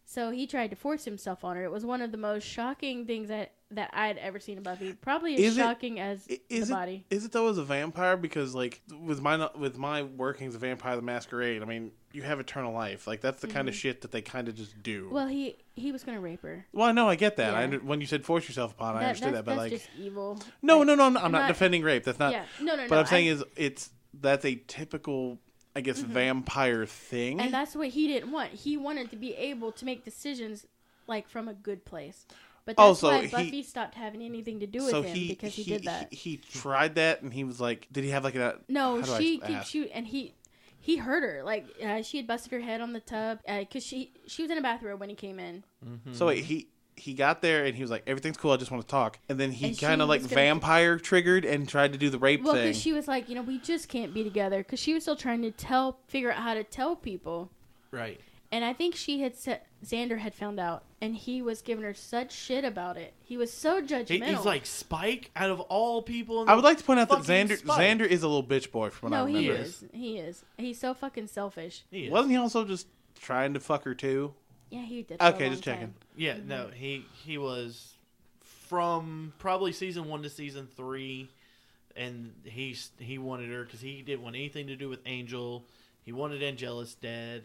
S1: So he tried to force himself on her. It was one of the most shocking things that I'd ever seen in Buffy. Probably as shocking as the body.
S2: Is it though as a vampire? Because like with my workings of Vampire the Masquerade, I mean, you have eternal life. Like that's the kind of shit that they kind of just do.
S1: Well, he was gonna rape her.
S2: Well, no, I get that.
S1: Yeah.
S2: When you said force yourself upon, I understood that. But
S1: that's
S2: like,
S1: just evil.
S2: No, I'm not defending rape. That's not.
S1: Yeah, no.
S2: But I'm saying that's a typical I guess, vampire thing.
S1: And that's what he didn't want. He wanted to be able to make decisions like from a good place. But that's why Buffy stopped having anything to do with him because he did that.
S2: He tried that, and he was like, did he have like a...
S1: No, she keeps shooting, and he hurt her. Like, she had busted her head on the tub because she was in a bathrobe when he came in.
S2: Mm-hmm. So wait, he got there, and he was like, everything's cool, I just want to talk. And then he kind of like vampire triggered and tried to do the rape thing. Well,
S1: because she was like, we just can't be together. Because she was still trying to figure out how to tell people.
S3: Right.
S1: And I think Xander had found out, and he was giving her such shit about it. He was so judgmental.
S3: He's like, Spike, out of all people.
S2: I would like to point out that Xander is a little bitch boy from what I remember.
S1: No, he is. He's so fucking selfish.
S2: Wasn't he also just trying to fuck her too?
S1: Yeah, he did.
S2: Okay, just checking.
S3: Yeah, no, he was from probably season 1 to season 3, and he wanted her because he didn't want anything to do with Angel. He wanted Angelus dead.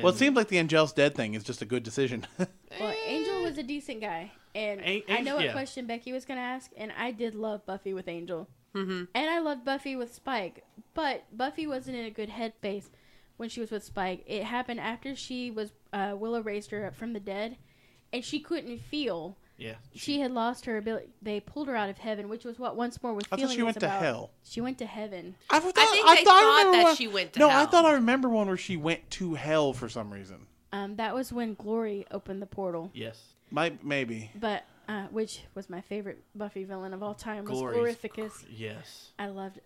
S3: Well,
S2: it seems like the Angelus dead thing is just a good decision.
S1: Well, Angel was a decent guy, and I know what question Becky was going to ask, and I did love Buffy with Angel, and I loved Buffy with Spike, but Buffy wasn't in a good headspace when she was with Spike. It happened after she was Willow raised her up from the dead, and she couldn't feel.
S3: Yeah,
S1: she had lost her ability. They pulled her out of heaven, which was what Once More was feeling.
S2: I thought she went to hell.
S1: She went to heaven.
S4: I think they thought that she went to hell.
S2: No, I thought I remember one where she went to hell for some reason.
S1: That was when Glory opened the portal.
S3: Yes.
S2: Maybe.
S1: But which was my favorite Buffy villain of all time was Glorificus.
S3: Yes.
S1: I loved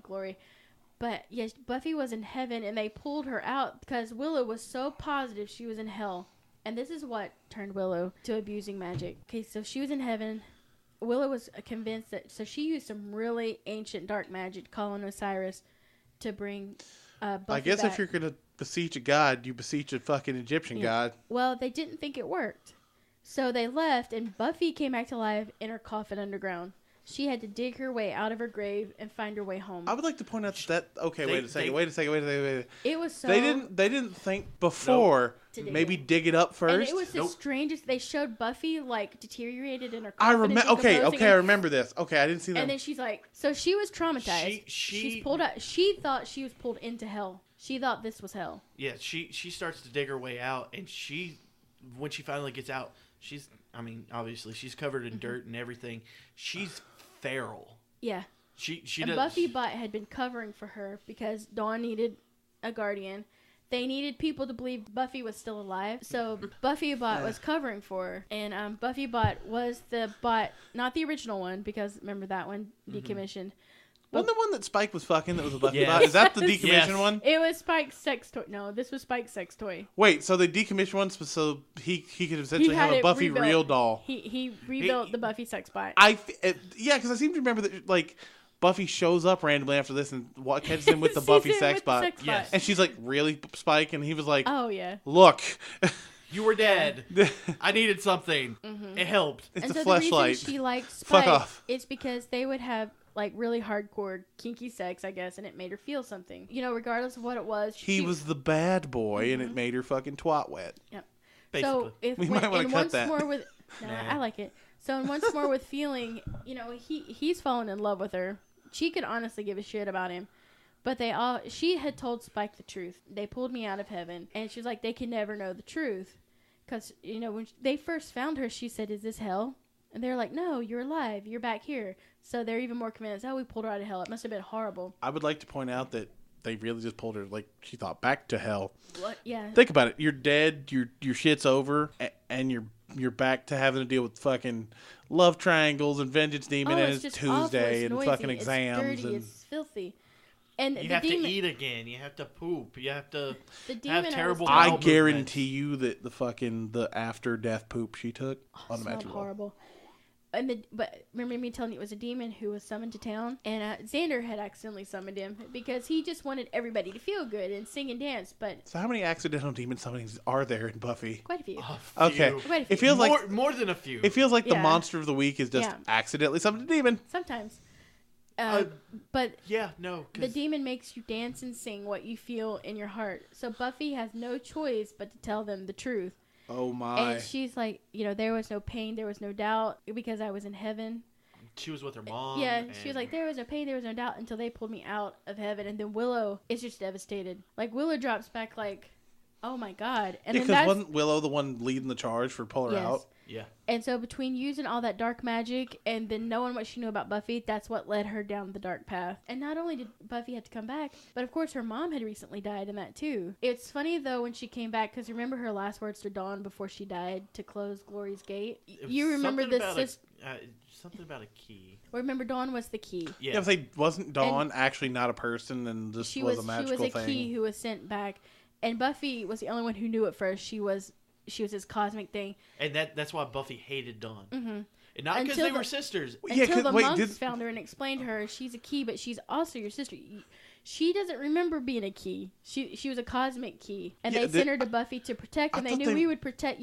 S1: Glory. But yes, Buffy was in heaven, and they pulled her out because Willow was so positive she was in hell. And this is what turned Willow to abusing magic. Okay, so she was in heaven. Willow was convinced that... So she used some really ancient dark magic, calling Osiris, to bring Buffy
S2: I guess
S1: back.
S2: If you're going to beseech a god, you beseech a fucking Egyptian god.
S1: Well, they didn't think it worked. So they left, and Buffy came back to life in her coffin underground. She had to dig her way out of her grave and find her way home.
S2: I would like to point out that... Okay, wait a second.
S1: It was so...
S2: They didn't think before... Maybe dig it up first.
S1: And it was the strangest. They showed Buffy like deteriorated in her coffin.
S2: I remember. Okay, I remember this. Okay, I didn't see that.
S1: And then she's like, so she was traumatized. She's pulled out. She thought she was pulled into hell. She thought this was hell.
S3: Yeah, she starts to dig her way out, and when she finally gets out, obviously she's covered in dirt and everything. She's feral.
S1: Yeah.
S3: She
S1: and
S3: does.
S1: Buffy Bot had been covering for her because Dawn needed a guardian. They needed people to believe Buffy was still alive, so Buffy Bot was covering for her. And Buffy Bot was the bot, not the original one, because remember that one decommissioned.
S2: Wasn't the one that Spike was fucking that was a Buffy Bot? Is that the decommissioned one?
S1: It was Spike's sex toy. No, this was Spike's sex toy.
S2: Wait, so they decommissioned one so he could essentially have a Buffy real doll.
S1: He rebuilt the Buffy sex bot.
S2: Because I seem to remember that, like... Buffy shows up randomly after this and catches him with the Buffy sex bot.
S3: Yes.
S2: And she's like, really, Spike? And he was like,
S1: oh, yeah.
S2: Look.
S3: You were dead. I needed something. Mm-hmm. It helped.
S2: It's
S1: and
S2: a
S1: so
S2: fleshlight.
S1: The reason she liked Spike
S2: Fuck off.
S1: is because they would have like really hardcore kinky sex, I guess, and it made her feel something. Regardless of what it was.
S2: He was the bad boy, and it made her fucking twat wet.
S1: Yep.
S3: Basically.
S1: So
S2: we might want to cut that.
S1: I like it. So in Once More with Feeling, he's fallen in love with her. She could honestly give a shit about him. But she had told Spike the truth. They pulled me out of heaven. And she was like, they can never know the truth. Because, when they first found her, she said, is this hell? And they're like, no, you're alive. You're back here. So they're even more convinced, we pulled her out of hell. It must have been horrible.
S2: I would like to point out that they really just pulled her, like she thought, back to hell.
S1: What? Yeah.
S2: Think about it. You're dead. Your shit's over. And you're back to having to deal with fucking love triangles and vengeance demon and it's Tuesday and fucking exams.
S1: It's dirty. It's filthy. And
S3: you have to eat again. You have to poop. You have to have terrible.
S2: I guarantee you that the after death poop she took
S1: unimaginable. Horrible. But remember me telling you it was a demon who was summoned to town, and Xander had accidentally summoned him because he just wanted everybody to feel good and sing and dance. But
S2: so how many accidental demon summonings are there in Buffy?
S1: Quite a few.
S2: Okay,
S1: quite a few.
S2: It feels like
S3: more than a few.
S2: It feels like the monster of the week is just accidentally summoned a demon.
S1: Sometimes.
S3: But
S1: the demon makes you dance and sing what you feel in your heart. So Buffy has no choice but to tell them the truth.
S2: Oh my!
S1: And she's like, there was no pain, there was no doubt because I was in heaven.
S3: she was with her mom.
S1: Yeah, she was like, there was no pain, there was no doubt until they pulled me out of heaven. And then Willow is just devastated. Like, Willow drops back like, oh my God. And
S2: Yeah, because wasn't Willow the one leading the charge for pull her out?
S3: Yeah.
S1: And so between using all that dark magic and then knowing what she knew about Buffy, that's what led her down the dark path. And not only did Buffy have to come back, but of course her mom had recently died in that too. It's funny though when she came back, because remember her last words to Dawn before she died to close Glory's gate? You remember
S3: something about a key.
S1: Remember Dawn was the key.
S2: Yeah, I say, wasn't Dawn actually not a person and this was a magical thing?
S1: She was a key who was sent back. And Buffy was the only one who knew it first. She was his cosmic thing. And
S3: that's why Buffy hated Dawn.
S1: Mm-hmm.
S3: And not because they were sisters.
S1: Until the monks found her and explained to her, she's a key, but she's also your sister. She doesn't remember being a key. She was a cosmic key. And they sent her to Buffy to protect, and they knew you would protect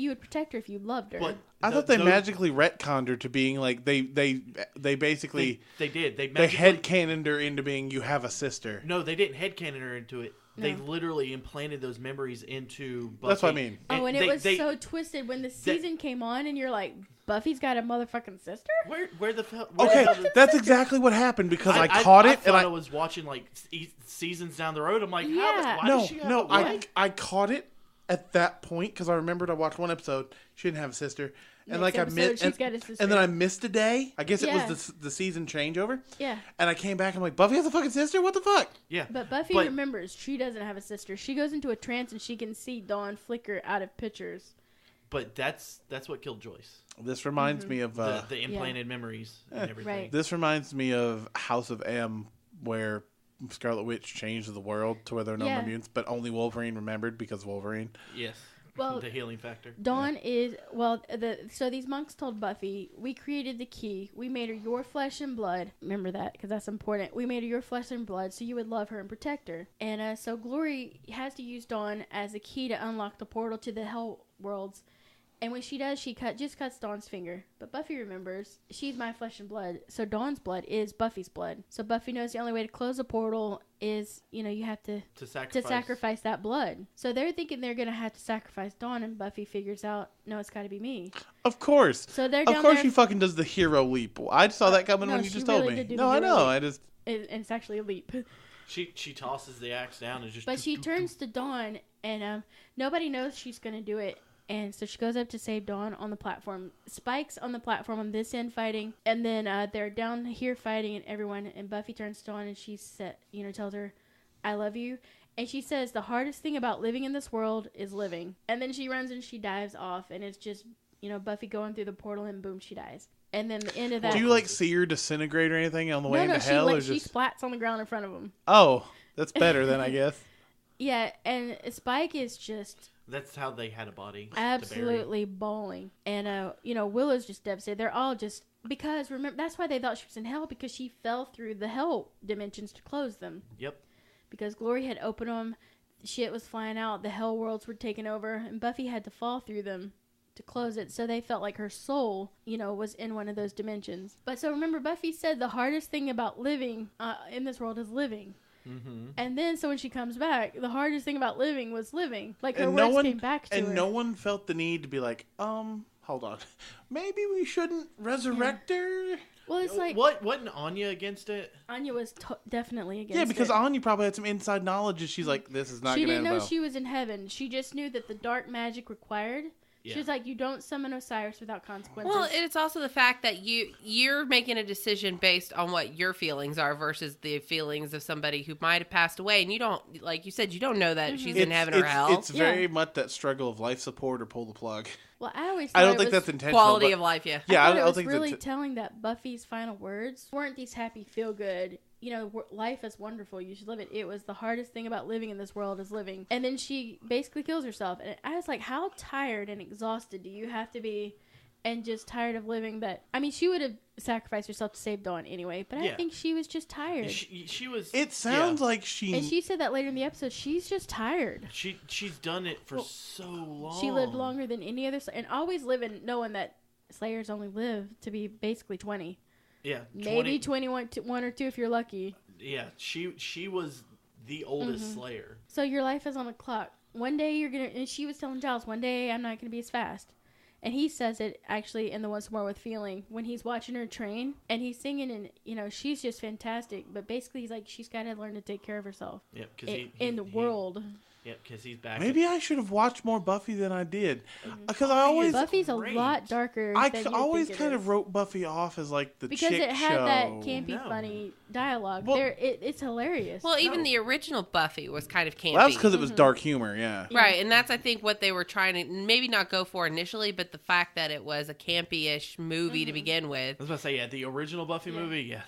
S1: her if you loved her.
S3: But
S2: I thought they magically retconned her to being like, they basically...
S3: They did. They
S2: headcanoned her into being, you have a sister.
S3: No, they didn't headcanon her into it. They literally implanted those memories into Buffy.
S2: That's what I mean.
S1: And it was so twisted when the season came on, and you're like, Buffy's got a motherfucking sister?
S3: Where the hell?
S2: Okay, that's exactly what happened because I caught it.
S3: I was watching like seasons down the road. I'm like, why does she have
S2: I caught it at that point because I remembered I watched one episode. She didn't have a sister. And like I missed, and then I missed a day. I guess it was the season changeover.
S1: Yeah.
S2: And I came back. I'm like, Buffy has a fucking sister. What the fuck?
S3: Yeah.
S1: But Buffy remembers she doesn't have a sister. She goes into a trance and she can see Dawn flicker out of pictures.
S3: But that's what killed Joyce.
S2: This reminds me of
S3: the implanted memories and everything.
S1: Right.
S2: This reminds me of House of M, where Scarlet Witch changed the world to where there are no more mutants, but only Wolverine remembered because Wolverine.
S3: Yes.
S1: Well,
S3: the healing factor.
S1: Dawn is so these monks told Buffy, we created the key. We made her your flesh and blood. Remember that because that's important. We made her your flesh and blood so you would love her and protect her. And so Glory has to use Dawn as a key to unlock the portal to the Hell Worlds. And when she does, she just cuts Dawn's finger. But Buffy remembers, she's my flesh and blood. So Dawn's blood is Buffy's blood. So Buffy knows the only way to close a portal is, you have to sacrifice that blood. So they're thinking they're going to have to sacrifice Dawn. And Buffy figures out, no, it's got to be me.
S2: Of course.
S1: So they're down
S2: Of course
S1: there.
S2: she fucking does the hero leap. I saw that coming when you just told me. No, I know.
S1: And it's actually a leap.
S3: She tosses the axe down and just...
S1: But she turns to Dawn, and nobody knows she's going to do it. And so she goes up to save Dawn on the platform. Spike's on the platform on this end fighting. And then they're down here fighting and everyone. And Buffy turns to Dawn and she tells her, I love you. And she says, the hardest thing about living in this world is living. And then she runs and she dives off. And it's just, Buffy going through the portal and boom, she dies. And then the end of that...
S2: Do you see her disintegrate or anything on the way into hell?
S1: No, she splats on the ground in front of him.
S2: Oh, that's better then, I guess.
S1: Yeah, and Spike is just...
S3: That's how they had a body.
S1: Absolutely bawling. And, Willow's just devastated. They're all just... Because, remember, that's why they thought she was in hell, because she fell through the hell dimensions to close them.
S3: Yep.
S1: Because Glory had opened them, shit was flying out, the hell worlds were taking over, and Buffy had to fall through them to close it, so they felt like her soul, was in one of those dimensions. But so remember, Buffy said the hardest thing about living in this world is living. Mm-hmm. And then, so when she comes back, the hardest thing about living was living. Like, her words came back to her.
S2: And no one felt the need to be like, hold on. Maybe we shouldn't resurrect her?
S1: Well, it's like...
S3: Wasn't Anya against it?
S1: Anya was definitely against it.
S2: Yeah, because Anya probably had some inside knowledge and she's like, this is not going to end well.
S1: She didn't know she was in heaven. She just knew that the dark magic required... Yeah. She was like, you don't summon Osiris without consequences.
S4: Well, it's also the fact that you're making a decision based on what your feelings are versus the feelings of somebody who might have passed away. And you don't, like you said, you don't know that she's in heaven or hell.
S2: It's very much that struggle of life support or pull the plug.
S1: Well, I
S2: don't think that's intentional.
S4: Quality of life, yeah.
S1: Yeah, I don't think really telling that Buffy's final words weren't these happy, feel good. Life is wonderful. You should live it. It was the hardest thing about living in this world is living. And then she basically kills herself. And I was like, how tired and exhausted do you have to be and just tired of living that... I mean, she would have sacrificed herself to save Dawn anyway, but I think she was just tired.
S3: She was...
S2: It sounds like she...
S1: And she said that later in the episode. She's just tired.
S3: She's done it for so long.
S1: She lived longer than any other... And always living knowing that Slayers only live to be basically 20.
S3: Yeah,
S1: maybe 21 1 or 2 if you're lucky.
S3: Yeah, she was the oldest Slayer.
S1: So your life is on the clock. One day you're gonna, and she was telling Giles, one day I'm not gonna be as fast, And he says it actually in the Once More with Feeling when he's watching her train and he's singing, and she's just fantastic. But basically, he's like, she's got to learn to take care of herself.
S3: Yep, because
S1: in the world.
S3: Yep, because he's back.
S2: Maybe I should have watched more Buffy than I did, because I always
S1: Buffy's
S3: great.
S1: a lot darker.
S2: I
S1: than you
S2: always
S1: think
S2: kind
S1: it
S2: of
S1: is.
S2: wrote Buffy off as like the
S1: because
S2: chick
S1: it had
S2: show.
S1: that campy,
S3: No.
S1: funny dialogue.
S2: Well-
S1: It's hilarious.
S4: Well, even the original Buffy was kind of campy.
S2: Well, that's because it was dark humor. Yeah.
S4: Right, and that's, I think, what they were trying to maybe not go for initially, but the fact that it was a campy-ish movie to begin with.
S3: I was about to say, yeah, the original Buffy movie, yeah,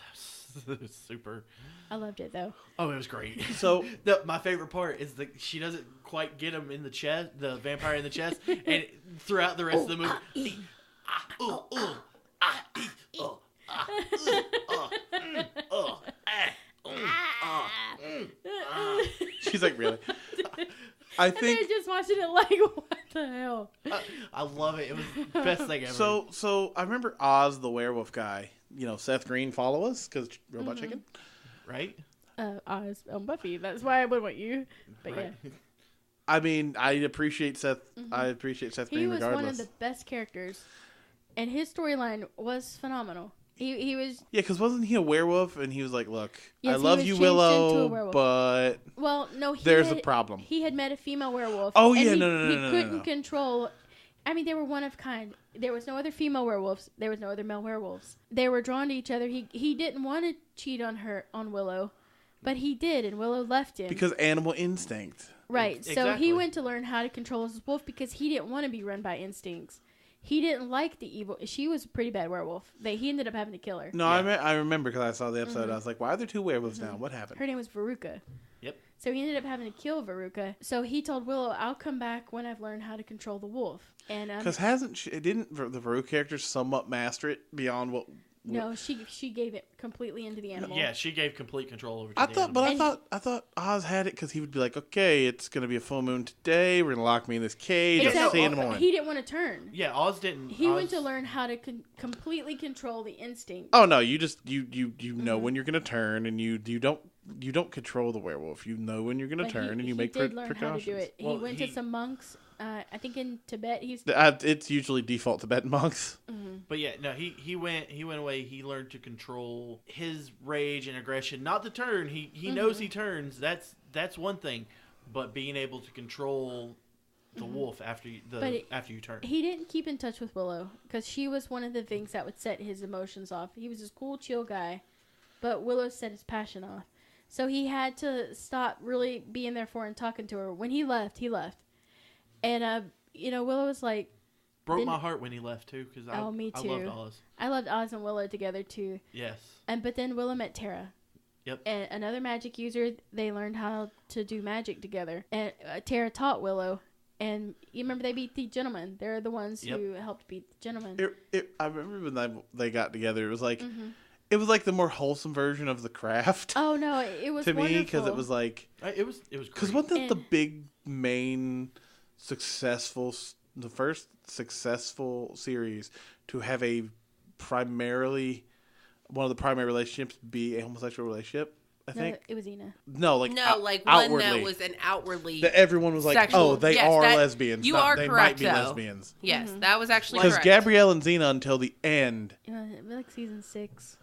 S3: that was super.
S1: I loved it though.
S3: Oh, it was great.
S2: So
S3: My favorite part is that she doesn't quite get him in the chest, the vampire in the chest, and throughout the rest of the movie,
S2: she's like, really? I
S1: And they're
S2: think
S1: just watching it like, what the hell?
S3: I love it. It was the best thing ever.
S2: so. I remember Oz the werewolf guy. Seth Green follow us because Robot Chicken.
S3: right?
S1: Oz on Buffy. That's why I would want you. But
S3: Right.
S1: yeah.
S2: I mean, I appreciate Seth. I appreciate Seth
S1: He
S2: Green
S1: was
S2: regardless.
S1: one of the best characters. And his storyline was phenomenal. He was,
S2: Yeah, because wasn't he a werewolf? And he was like, "Look,
S1: Yes,
S2: I
S1: he
S2: love
S1: was
S2: you,
S1: changed into a
S2: Willow,
S1: werewolf.
S2: but
S1: well, no,
S2: there's a problem."
S1: He had met a female werewolf.
S2: Oh,
S1: and
S2: yeah,
S1: he,
S2: no,
S1: he
S2: no,
S1: couldn't
S2: no.
S1: control. I mean, they were one of kind. There was no other female werewolves. There was no other male werewolves. They were drawn to each other. He didn't want to cheat on Willow, but he did, and Willow left him.
S2: Because animal instinct.
S1: Right. So
S3: Exactly.
S1: he went to learn how to control his wolf because he didn't want to be run by instincts. He didn't like the evil. She was a pretty bad werewolf. He ended up having to kill her.
S2: No,
S3: Yeah.
S2: I remember because I saw the episode. I was like, "Why are there two werewolves now? What happened?"
S1: Her name was Veruca.
S3: Yep.
S1: So he ended up having to kill Veruca. So he told Willow, "I'll come back when I've learned how to control the wolf." And
S2: Because didn't the Veru character somewhat master it beyond what?
S1: no, she gave it completely into the animal.
S3: Yeah, she gave complete control over. To
S2: I
S3: the
S2: thought,
S3: animal.
S2: but I thought Oz had it because he would be like, "Okay, it's gonna be a full moon today. We're gonna lock me in this cage.
S1: Except
S2: I'll see you in the morning."
S1: he didn't want to turn.
S3: Yeah, Oz didn't.
S1: He
S3: Oz,
S1: went to learn how to completely control the instinct.
S2: Oh no, you just you know when you're gonna turn, and you don't control the werewolf. You know when you're gonna
S1: But
S2: turn, and you
S1: he
S2: make
S1: did learn
S2: precautions.
S1: how to do it.
S3: Well,
S1: he went to some monks. I think in Tibet.
S2: It's usually default Tibetan monks.
S3: But yeah, no, he went away. He learned to control his rage and aggression, not the turn. He knows he turns. That's one thing, but being able to control the wolf after you turn.
S1: He didn't keep in touch with Willow because she was one of the things that would set his emotions off. He was this cool, chill guy, but Willow set his passion off. So he had to stop really being there for her and talking to her. When he left, he left. And, Willow was like,
S3: Broke my heart when he left too, because
S1: me
S3: I
S1: too.
S3: loved Oz.
S1: I loved Oz and Willow together too.
S3: Yes.
S1: But then Willow met Tara.
S3: Yep.
S1: And another magic user. They learned how to do magic together. And Tara taught Willow. And you remember they beat the gentleman. They're the ones who helped beat the gentleman.
S2: I remember when they got together. It was like it was like the more wholesome version of The Craft.
S1: Oh no, it was
S2: to
S1: wonderful.
S2: me because it was like
S3: It was
S2: because
S3: great.
S2: wasn't that the big main the first successful series to have a primarily one of the primary relationships be a homosexual relationship? I think
S1: it was Ina.
S2: no, like
S4: one
S2: outwardly.
S4: that was an outwardly.
S2: That everyone was like,
S4: sexual.
S2: "Oh, they
S4: Yes,
S2: are
S4: that-
S2: lesbians."
S4: you
S2: not,
S4: are
S2: they
S4: correct,
S2: might be
S4: though.
S2: lesbians.
S4: Yes, that was actually
S2: Because
S4: correct.
S2: Gabrielle and Xena until the end.
S1: Like season 6,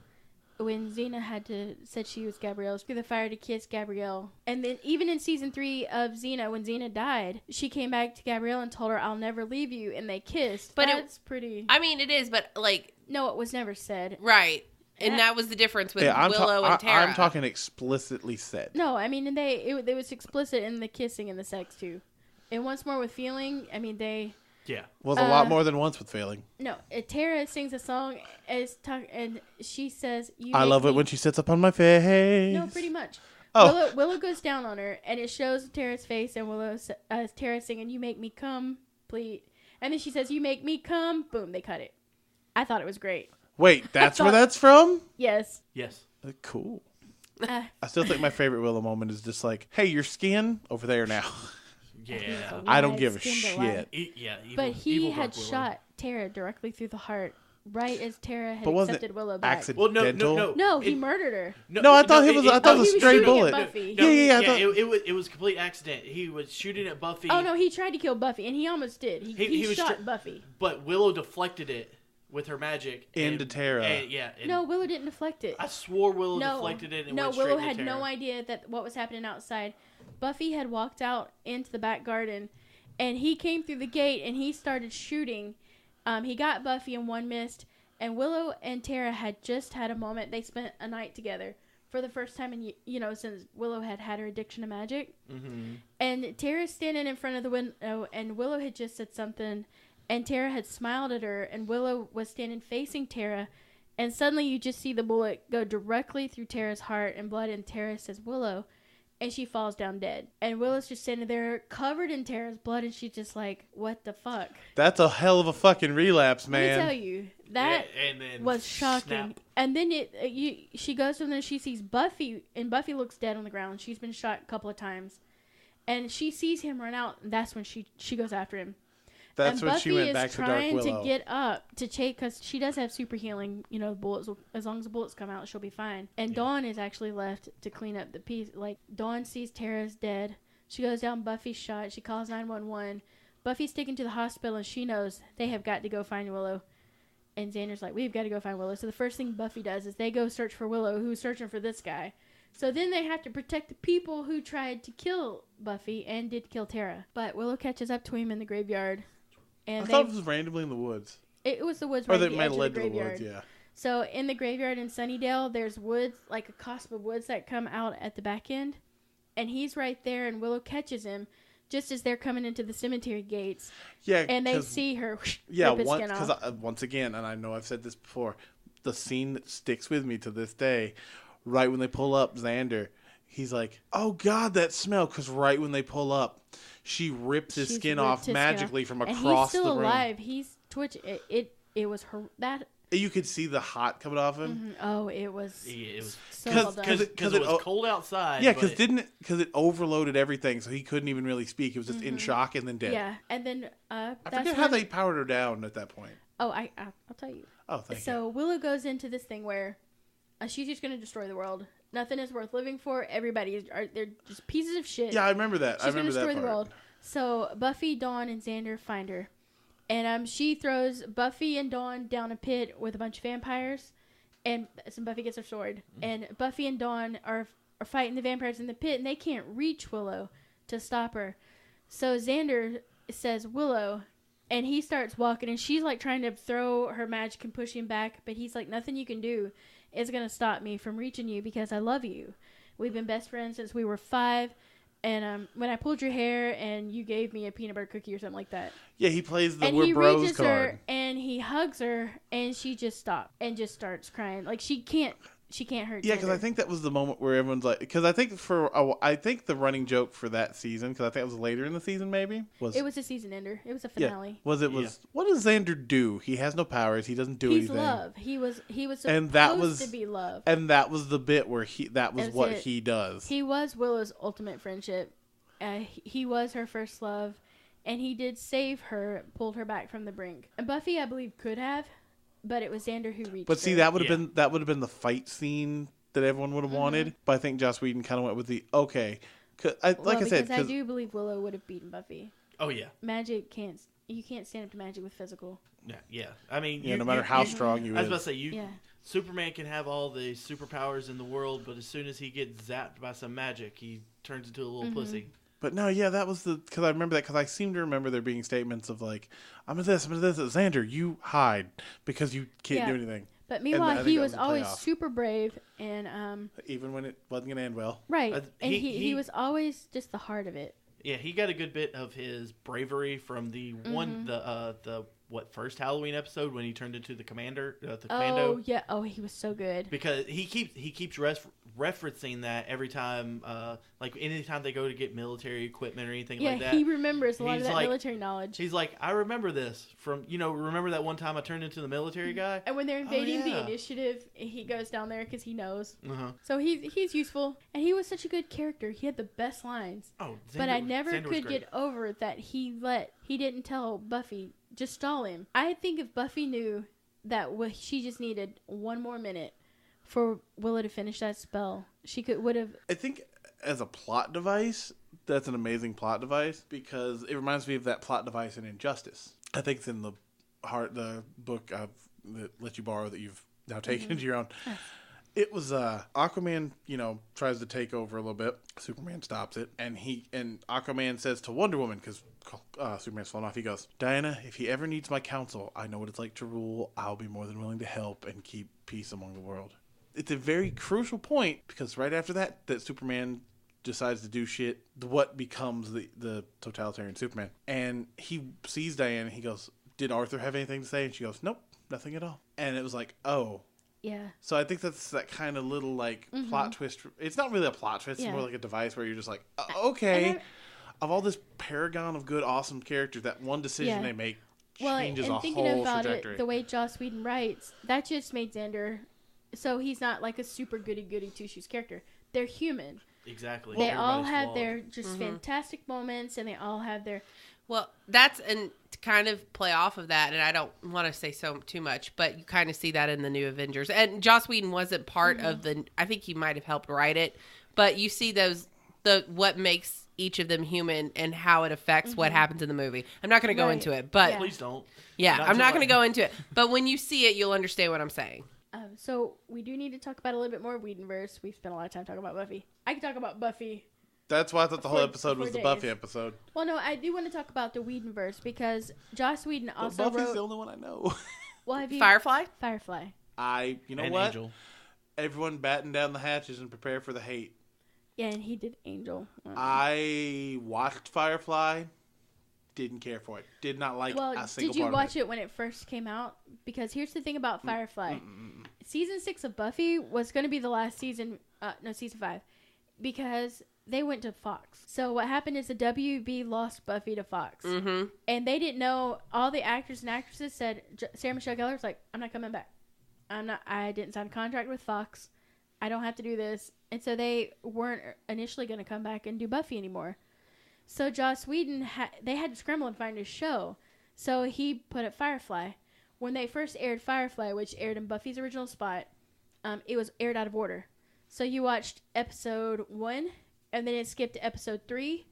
S1: when Xena said she was Gabrielle, threw the fire to kiss Gabrielle, and then even in season 3 of Xena, when Xena died, she came back to Gabrielle and told her, "I'll never leave you," and they kissed.
S4: But
S1: that's pretty.
S4: I mean, it is, but like,
S1: No, it was never said.
S4: right. And that was the difference with
S2: Yeah,
S4: Willow and Tara.
S2: I'm talking explicitly said.
S1: No, I mean, and it was explicit in the kissing and the sex too. And Once More with Feeling, I mean,
S3: Yeah.
S2: Was a lot more than once with failing.
S1: no. Tara sings a song and she says,
S2: I love it when she sits up on my face.
S1: No, pretty much.
S2: Oh.
S1: Willow goes down on her, and it shows Tara's face, and Tara singing, "You make me come, please." And then she says, "You make me come." Boom, they cut it. I thought it was great.
S2: Wait, that's where that's from?
S1: Yes.
S3: Yes.
S2: Cool.
S1: Uh,
S2: I still think my favorite Willow moment is just like, "Hey, your skin over there now."
S3: Yeah.
S2: I don't
S1: Had
S2: give a
S1: skin to
S2: shit.
S1: lie.
S3: Yeah. Evil,
S1: But he
S3: evil
S1: had
S3: Dark Willow.
S1: shot Tara directly through the heart right as Tara had
S2: But wasn't
S1: accepted Willow back.
S3: Well,
S2: accidental?
S1: No, he murdered her.
S2: No, I thought it was a
S1: he was
S2: stray
S1: shooting at
S2: bullet.
S1: Buffy.
S2: Yeah.
S3: It was a complete accident. He was shooting at Buffy.
S1: Oh no, he tried to kill Buffy, and he almost did. He
S3: was
S1: shot Buffy.
S3: But Willow deflected it with her magic
S2: Into Tara.
S3: And
S1: No, Willow didn't deflect it.
S3: I swore Willow deflected it. And went straight
S1: Willow
S3: into
S1: had
S3: Tara.
S1: no idea that what was happening outside. Buffy had walked out into the back garden, and he came through the gate and he started shooting. He got Buffy in one mist, and Willow and Tara had just had a moment. They spent a night together for the first time in since Willow had her addiction to magic.
S3: Mm-hmm.
S1: And Tara's standing in front of the window, and Willow had just said something, and Tara had smiled at her, and Willow was standing facing Tara, and suddenly you just see the bullet go directly through Tara's heart and blood, and Tara says, "Willow," and she falls down dead. And Willow's just standing there covered in Tara's blood, and she's just like, what the fuck?
S2: That's a hell of a fucking relapse, man.
S1: Let me tell you, that
S3: and then
S1: was shocking.
S3: snap.
S1: And then she goes from there, she sees Buffy, and Buffy looks dead on the ground. She's been shot a couple of times. And she sees him run out, and that's when she goes after him.
S2: That's
S1: and
S2: when
S1: Buffy
S2: she went back
S1: is
S2: to Dark
S1: trying
S2: Willow.
S1: to get up to chase, because she does have super healing. Bullets. As long as the bullets come out, she'll be fine. And Dawn is actually left to clean up the piece. Like, Dawn sees Tara's dead. She goes down. Buffy's shot. She calls 911. Buffy's taken to the hospital, and she knows they have got to go find Willow. And Xander's like, we've got to go find Willow. So the first thing Buffy does is they go search for Willow, who's searching for this guy. So then they have to protect the people who tried to kill Buffy and did kill Tara. But Willow catches up to him in the graveyard. And
S2: I thought it was randomly in the woods.
S1: It was the woods
S2: Or
S1: right
S2: they
S1: at the
S2: might
S1: edge
S2: have
S1: of the
S2: led to the
S1: graveyard.
S2: woods, yeah.
S1: So in the graveyard in Sunnydale, there's woods, like a cusp of woods that come out at the back end. And he's right there, and Willow catches him just as they're coming into the cemetery gates.
S2: Yeah,
S1: and they see her
S2: yeah,
S1: rip his skin off.
S2: once again, and I know I've said this before, the scene that sticks with me to this day, right when they pull up Xander, he's like, oh God, that smell, because right when they pull up, she rips his skin off magically from across the room. And he's still
S1: alive. He's twitching. It was her that.
S2: You could see the hot coming off him.
S1: Mm-hmm. Oh, it was so
S3: well
S1: done.
S3: Because it was cold outside.
S2: Yeah, because it overloaded everything, so he couldn't even really speak. He was just in shock and then dead.
S1: Yeah, and then
S2: I forget how they powered her down at that point.
S1: Oh, I'll tell you.
S2: Oh, thank you.
S1: So Willow goes into this thing where she's just going to destroy the world. Nothing is worth living for. They're just pieces of shit.
S2: Yeah, I remember that.
S1: She's going to destroy the world. So Buffy, Dawn, and Xander find her. And she throws Buffy and Dawn down a pit with a bunch of vampires. And so Buffy gets her sword. And Buffy and Dawn are fighting the vampires in the pit. And they can't reach Willow to stop her. So Xander says, Willow. And he starts walking. And she's like trying to throw her magic and push him back. But he's like, nothing you can do is going to stop me from reaching you because I love you. We've been best friends since we were 5. And when I pulled your hair and you gave me a peanut butter cookie or something like that.
S2: Yeah, he plays the
S1: and
S2: "We're
S1: he
S2: Bros"
S1: reaches
S2: card.
S1: her and he hugs her and she just stops and just starts crying. Like she can't hurt.
S2: Yeah, because I think that was the moment where everyone's like, because I think the running joke for that season, because I think it was later in the season, maybe
S1: it was a season ender. It was a finale.
S2: What does Xander do? He has no powers. He doesn't do anything.
S1: He's love. He was supposed to be love.
S2: And that was the bit where that was what he does.
S1: He was Willow's ultimate friendship. He was her first love, and he did save her, pulled her back from the brink. And Buffy, I believe, could have, but it was Xander who reached.
S2: But see,
S1: her.
S2: that would have been the fight scene that everyone would have wanted. But I think Joss Whedon kind of went with the okay, because I
S1: do believe Willow would have beaten Buffy.
S3: Oh yeah,
S1: you can't stand up to magic with physical.
S3: Yeah. I mean,
S2: no matter how strong you.
S3: I was about to say Superman can have all the superpowers in the world, but as soon as he gets zapped by some magic, he turns into a little pussy.
S2: But no, yeah, that was because I remember that because I seem to remember there being statements of like, I'm into this. Xander, you hide because you can't do anything.
S1: But meanwhile, he was always super brave and
S2: even when it wasn't gonna end well.
S1: Right, and he was always just the heart of it.
S3: Yeah, he got a good bit of his bravery from the first Halloween episode when he turned into the commando.
S1: Oh yeah, he was so good.
S3: Because he keeps referencing that every time, like anytime they go to get military equipment or anything like that.
S1: Yeah, he remembers a lot of that military knowledge.
S3: He's like, I remember this from remember that one time I turned into the military guy.
S1: And when they're invading the initiative, he goes down there because he knows.
S3: Uh-huh.
S1: So he's useful, and he was such a good character. He had the best lines.
S3: Oh,
S1: but I never could get over that he didn't tell Buffy. Just stall him. I think if Buffy knew that she just needed one more minute for Willow to finish that spell. She would have.
S2: I think as a plot device, that's an amazing plot device because it reminds me of that plot device in Injustice. I think it's in the book that let you borrow that you've now taken into your own. It was Aquaman, tries to take over a little bit. Superman stops it, and Aquaman says to Wonder Woman, because Superman's fallen off, he goes, "Diana, if he ever needs my counsel, I know what it's like to rule. I'll be more than willing to help and keep peace among the world." It's a very crucial point because right after that Superman decides to do shit, what becomes the totalitarian Superman. And he sees Diana, he goes, "Did Arthur have anything to say?" And she goes, "Nope, nothing at all." And it was like, oh.
S1: Yeah.
S2: So I think that's that kind of little plot twist. It's not really a plot twist. It's more like a device where you're just like, okay, of all this paragon of good, awesome characters, that one decision they make changes a whole trajectory. Well, and thinking about it,
S1: the way Joss Whedon writes, that just made Xander, so he's not like a super goody two-shoes character. They're human.
S3: Exactly.
S1: They all have their just fantastic moments, and they all have their...
S4: Well, that's, and to kind of play off of that, and I don't want to say too much, but you kind of see that in the new Avengers. And Joss Whedon wasn't part of I think he might have helped write it, but you see what makes each of them human and how it affects what happens in the movie. I'm not going to go into it, but...
S3: Please don't.
S4: Yeah, I'm not going to go into it. But when you see it, you'll understand what I'm saying.
S1: So we do need to talk about a little bit more Whedonverse. We've spent a lot of time talking about Buffy. I could talk about Buffy.
S2: That's why I thought the whole episode was the Buffy episode.
S1: Well, no, I do want to talk about the Whedonverse because Joss Whedon also
S2: Buffy's
S1: wrote...
S2: the only one I know.
S1: Well, have you...
S4: Firefly?
S1: Firefly.
S2: You know
S3: and
S2: what?
S3: Angel.
S2: Everyone batten down the hatches and prepare for the hate.
S1: Yeah, and he did Angel.
S2: I watched Firefly. Didn't care for it. Did not like a single part of it.
S1: Did you watch it when it first came out? Because here's the thing about Firefly. Season 6 of Buffy was going to be the last season. Season 5. Because they went to Fox. So what happened is the WB lost Buffy to Fox.
S4: Mm-hmm.
S1: And they didn't know. All the actors and actresses said, Sarah Michelle Gellar was like, "I'm not coming back. I didn't sign a contract with Fox. I don't have to do this." And so they weren't initially going to come back and do Buffy anymore. So Joss Whedon, they had to scramble and find a show. So he put up Firefly. When they first aired Firefly, which aired in Buffy's original spot, it was aired out of order. So you watched episode 1, and then it skipped to episode 3,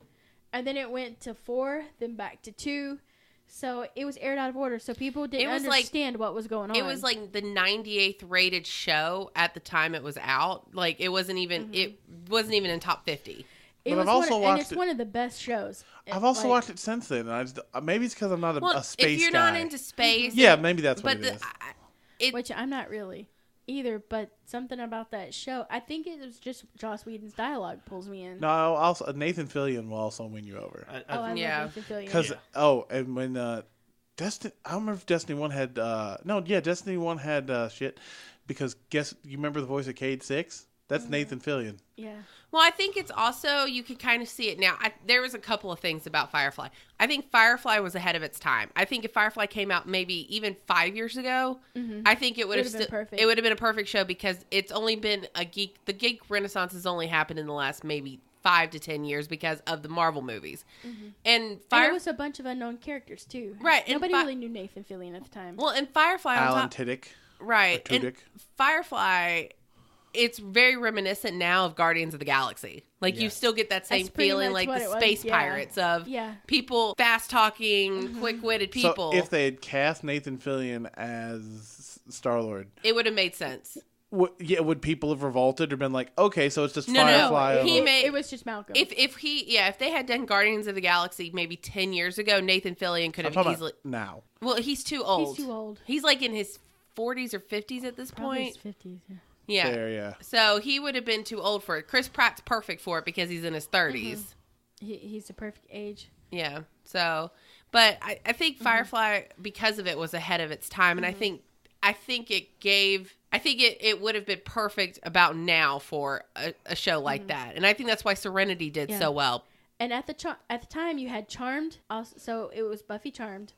S1: and then it went to 4, then back to 2. So it was aired out of order, so people didn't understand what was going on.
S4: It was like the 98th rated show at the time it was out. Like it wasn't even in top 50.
S2: But I've also watched
S1: it's one of the best shows.
S2: I've also watched it since then. And maybe it's because I'm not a space guy.
S4: If you're not into space,
S2: yeah, maybe that's what it is.
S1: Which I'm not really either. But something about that show, I think it was just Joss Whedon's dialogue pulls me in.
S2: No, also Nathan Fillion will also win you over.
S1: I love Nathan Fillion.
S2: Because and when Destiny, I don't remember if Destiny 1 had Destiny 1 had shit. Because you remember the voice of Cade 6? That's Nathan Fillion.
S1: Yeah.
S4: Well, I think it's also, you can kind of see it now. There was a couple of things about Firefly. I think Firefly was ahead of its time. I think if Firefly came out maybe even 5 years ago, I think it would have been perfect. It would have been a perfect show because it's only been the geek renaissance has only happened in the last maybe 5 to 10 years because of the Marvel movies. And
S1: it was a bunch of unknown characters too.
S4: Right.
S1: Nobody really knew Nathan Fillion at the time.
S4: Well, and Firefly,
S2: Alan Tudyk.
S4: Right. And Firefly, it's very reminiscent now of Guardians of the Galaxy. Like you still get that same feeling, like the space pirates of people, fast talking, quick witted people.
S2: So if they had cast Nathan Fillion as Star-Lord,
S4: it would have made sense.
S2: Would people have revolted or been like, okay, so it's just
S4: Firefly?
S1: No, it was just Malcolm.
S4: If they had done Guardians of the Galaxy maybe 10 years ago, Nathan Fillion could have easily.
S2: Now,
S4: well, he's too old.
S1: He's too old.
S4: He's like in his 40s or 50s at this point.
S1: His 50s.
S4: Yeah.
S2: Fair, yeah.
S4: So he would have been too old for it. Chris Pratt's perfect for it because he's in his 30s.
S1: He's the perfect age.
S4: Yeah. So, but I think Firefly, because of it, was ahead of its time, and I think it would have been perfect about now for a show like that, and I think that's why Serenity did so well.
S1: And at the time, you had Charmed, also, so it was Buffy Charmed,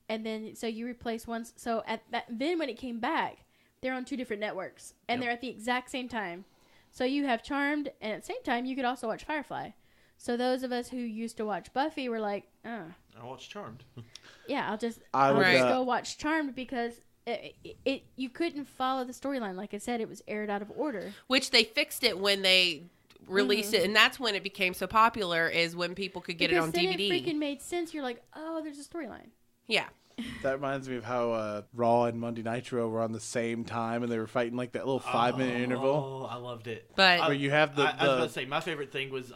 S1: and then so you replaced one. So then when it came back, they're on 2 different networks, and they're at the exact same time. So you have Charmed, and at the same time, you could also watch Firefly. So those of us who used to watch Buffy were like,
S3: I watched Charmed.
S1: Yeah, I'll just
S2: go
S1: watch Charmed because you couldn't follow the storyline. Like I said, it was aired out of order.
S4: Which they fixed it when they released it, and that's when it became so popular, is when people could get it on
S1: then
S4: DVD.
S1: It freaking made sense. You're like, oh, there's a storyline.
S4: Yeah.
S2: That reminds me of how Raw and Monday Nitro were on the same time, and they were fighting like that little 5-minute interval.
S3: Oh, I loved it.
S4: But
S2: where you have
S3: I was about to say, my favorite thing was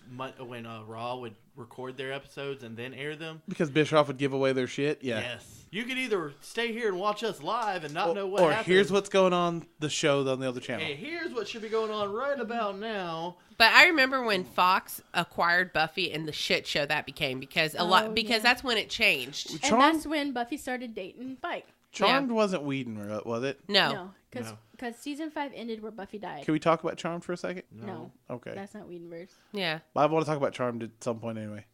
S3: when Raw would record their episodes and then air them.
S2: Because Bischoff would give away their shit. Yeah.
S3: Yes. You could either stay here and watch us live and not know what
S2: or
S3: happened.
S2: here's what's going on the show on the other channel.
S3: Hey, here's what should be going on right about now.
S4: But I remember when Fox acquired Buffy and the shit show that became, because that's when it changed.
S1: And that's when Buffy started dating Spike.
S2: Charmed wasn't Whedon, was it?
S4: No.
S1: Because season 5 ended where Buffy died.
S2: Can we talk about Charmed for a second?
S1: No.
S2: Okay.
S1: That's not Whedonverse.
S4: Yeah.
S2: Well, I want to talk about Charmed at some point anyway.